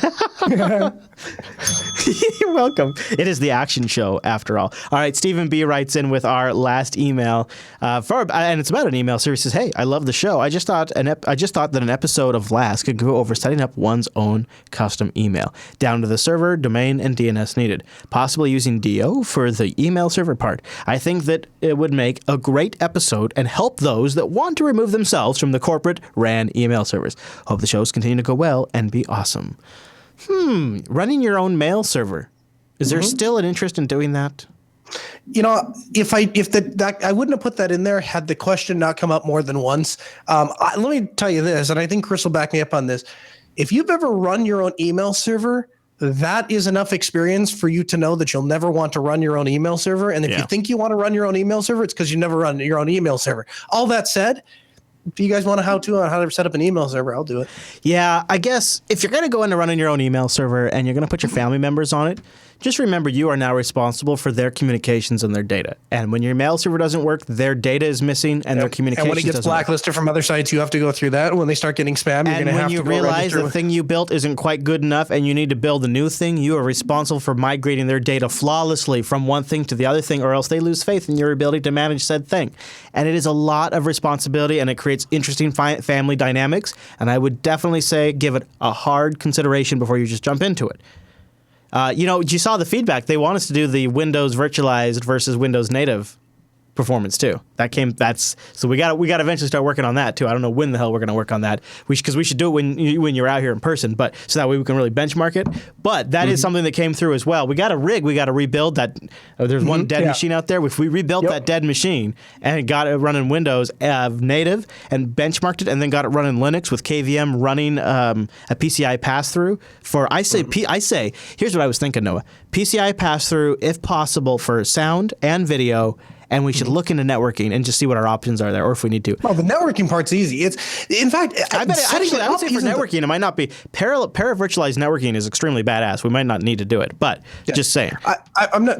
You're welcome. It is the action show, after all. All right, Stephen B. writes in with our last email, and it's about an email series. He says, "Hey, I love the show. I just thought that an episode of Last could go over setting up one's own custom email, down to the server, domain, and DNS needed. Possibly using DO for the email server part. I think that it would make a great episode and help those that want to remove themselves from the corporate ran email servers. Hope the shows continue to go well and be awesome." Running your own mail server. Is there still an interest in doing that? You know, I wouldn't have put that in there had the question not come up more than once. Let me tell you this, and I think Chris will back me up on this. If you've ever run your own email server, that is enough experience for you to know that you'll never want to run your own email server. And if you think you want to run your own email server, it's because you never run your own email server. All that said, if you guys want a how-to on how to set up an email server, I'll do it. Yeah, I guess if you're going to go into running your own email server and you're going to put your family members on it, just remember you are now responsible for their communications and their data. And when your mail server doesn't work, their data is missing and their communications. And when it gets blacklisted from other sites, you have to go through that. When they start getting spam, you're going to have to go register. And when you realize the thing you built isn't quite good enough and you need to build a new thing, you are responsible for migrating their data flawlessly from one thing to the other thing, or else they lose faith in your ability to manage said thing. And it is a lot of responsibility, and it creates interesting family dynamics. And I would definitely say give it a hard consideration before you just jump into it. You saw the feedback. They want us to do the Windows virtualized versus Windows native performance too. So we got to eventually start working on that too. I don't know when the hell we're going to work on that. Because we should do it when you're out here in person, but so that way we can really benchmark it. But that is something that came through as well. We got a rig. We got to rebuild that. There's one dead machine out there. If we rebuilt that dead machine and got it running Windows native and benchmarked it, and then got it running Linux with KVM running a PCI pass-through for I say here's what I was thinking, Noah. PCI pass-through if possible for sound and video. And we should look into networking and just see what our options are there, or if we need to. Well, the networking part's easy. In fact, I would say for networking, it might not be. Para-virtualized networking is extremely badass. We might not need to do it, but just saying. I'm not.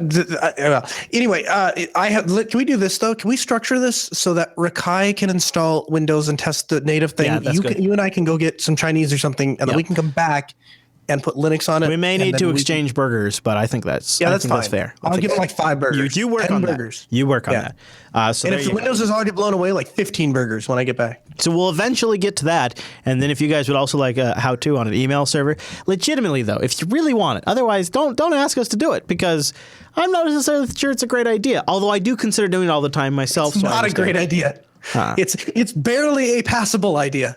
Anyway, can we do this though? Can we structure this so that Rakai can install Windows and test the native thing? Yeah, you and I can go get some Chinese or something, and then we can come back and put Linux on it. We may need to exchange burgers, but I think that's fine. That's fair. I'll give it like 5 burgers. You work on burgers. That. You work on that. And if the Windows is already blown away, like 15 burgers when I get back. So we'll eventually get to that. And then if you guys would also like a how-to on an email server, legitimately though, if you really want it. Otherwise, don't ask us to do it because I'm not necessarily sure it's a great idea. Although I do consider doing it all the time myself. It's not a great idea. It's barely a passable idea.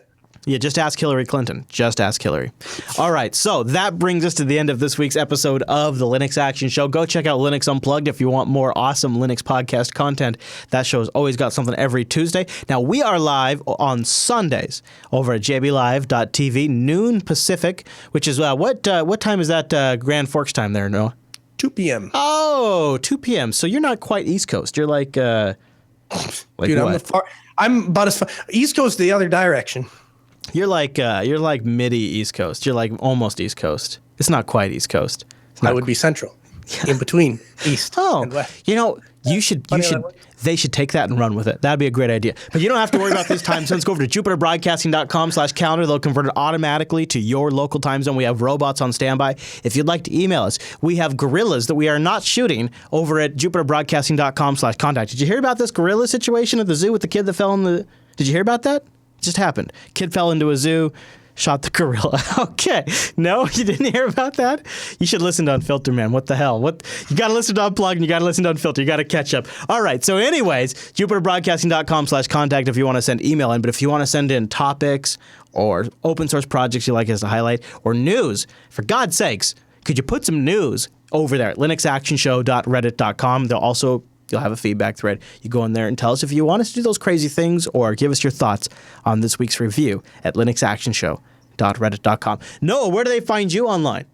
Yeah, just ask Hillary Clinton. Just ask Hillary. All right, so that brings us to the end of this week's episode of the Linux Action Show. Go check out Linux Unplugged if you want more awesome Linux podcast content. That show's always got something every Tuesday. Now, we are live on Sundays over at jblive.tv, noon Pacific, which is, what time is that Grand Forks time there, Noah? 2 p.m. Oh, 2 p.m. So you're not quite East Coast. You're like Dude, what? I'm about as far. East Coast the other direction. You're like midi East Coast. You're like almost East Coast. It's not quite East Coast. I would be central, in between East and West. They should take that and run with it. That'd be a great idea. But you don't have to worry about these time zones. Go over to jupiterbroadcasting.com/calendar. They'll convert it automatically to your local time zone. We have robots on standby. If you'd like to email us, we have gorillas that we are not shooting over at jupiterbroadcasting.com/contact. Did you hear about this gorilla situation at the zoo with the kid that fell in the... Did you hear about that? It just happened. Kid fell into a zoo, shot the gorilla. Okay. No, you didn't hear about that? You should listen to Unfiltered, man. What the hell? You got to listen to Unplugged and you got to listen to Unfiltered. You got to catch up. All right. So anyways, jupiterbroadcasting.com/contact if you want to send email in. But if you want to send in topics or open source projects you like us to highlight or news, for God's sakes, could you put some news over there at linuxactionshow.reddit.com? They'll also You'll have a feedback thread. You go in there and tell us if you want us to do those crazy things or give us your thoughts on this week's review at linuxactionshow.reddit.com. Noah, where do they find you online?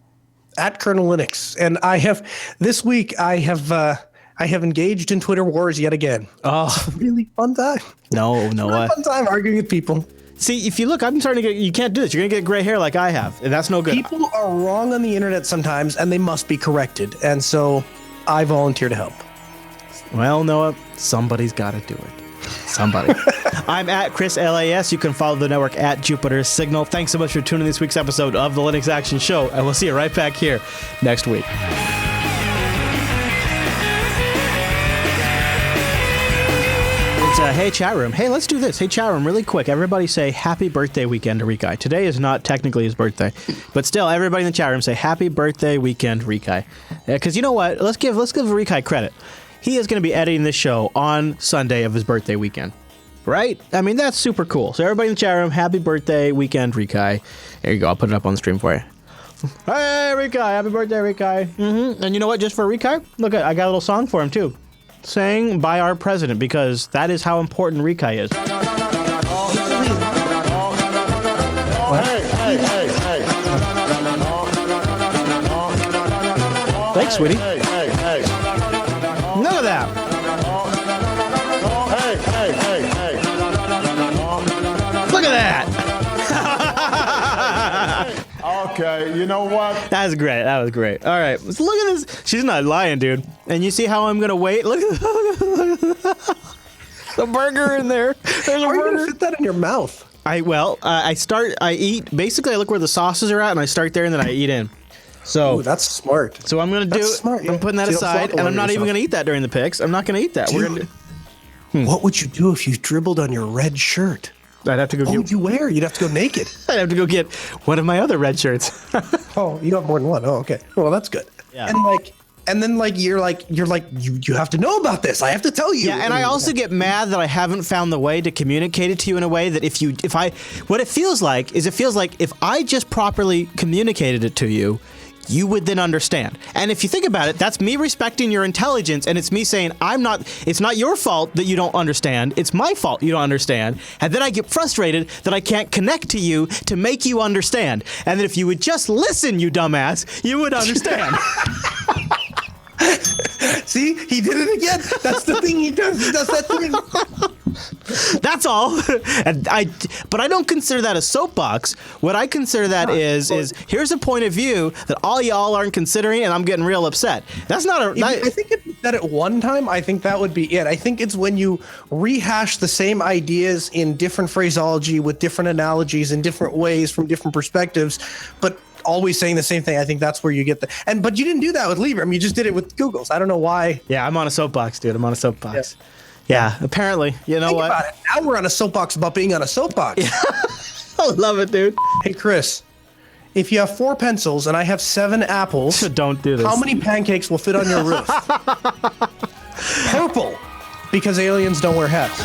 At Kernel Linux. And this week I have engaged in Twitter wars yet again. Oh, it's a really fun time. No, Noah. Fun time arguing with people. See, if you look, I'm starting to get, you can't do this. You're going to get gray hair like I have. And that's no good. People are wrong on the internet sometimes, and they must be corrected. And so I volunteer to help. Well, Noah, somebody's got to do it. Somebody. I'm at Chris LAS. You can follow the network at Jupiter Signal. Thanks so much for tuning in this week's episode of the Linux Action Show, and we'll see you right back here next week. It's hey chat room. Hey, let's do this. Hey chat room, really quick. Everybody say happy birthday weekend to Rikai. Today is not technically his birthday, but still, everybody in the chat room say happy birthday weekend, Rikai. Because you know what? Let's give Rikai credit. He is going to be editing this show on Sunday of his birthday weekend, right? I mean, that's super cool. So everybody in the chat room, happy birthday weekend, Rikai. There you go. I'll put it up on the stream for you. Hey, Rikai, happy birthday, Rikai. And you know what? Just for Rikai, look, I got a little song for him too. Sang by our president, because that is how important Rikai is. Thanks, sweetie. None of that. Look at that. Okay, you know what? That was great. That was great. All right, let's look at this. She's not lying, dude. And you see how I'm gonna wait? Look at the burger in there. There's a How are you burger. gonna fit that in your mouth? I eat. Basically, I look where the sauces are at, and I start there, and then I eat in. So Ooh, that's smart. So I'm gonna do. Smart, yeah. I'm putting that So you don't aside, flop and I'm all not over even yourself. gonna eat that during the picks. I'm not gonna eat that. We're gonna. What would you do if you dribbled on your red shirt? I'd have to go. What would you wear? You'd have to go naked. I'd have to go get one of my other red shirts. Oh, you have more than one. Oh, okay. Well, that's good. Yeah. And then you're like you have to know about this. I have to tell you. Yeah, and I also get mad that I haven't found the way to communicate it to you in a way that what it feels like if I just properly communicated it to you, you would then understand. And if you think about it, that's me respecting your intelligence, and it's me saying it's not your fault that you don't understand, it's my fault you don't understand. And then I get frustrated that I can't connect to you to make you understand. And that if you would just listen, you dumbass, you would understand. See, he did it again. That's the thing he does. He does that thing. That's all. But I don't consider that a soapbox. What I consider that is here's a point of view that all y'all aren't considering, and I'm getting real upset. That's not a. I think if you said it one time, I think that would be it. I think it's when you rehash the same ideas in different phraseology with different analogies in different ways from different perspectives, but always saying the same thing. I think that's where you get but you didn't do that with Libram. You just did it with Google's. I don't know why. Yeah, I'm on a soapbox, dude. I'm on a soapbox. Yeah, apparently. You know what? About it. Now we're on a soapbox about being on a soapbox. I love it, dude. Hey, Chris, if you have 4 pencils and I have 7 apples, don't do this. How many pancakes will fit on your roof? Purple, because aliens don't wear hats.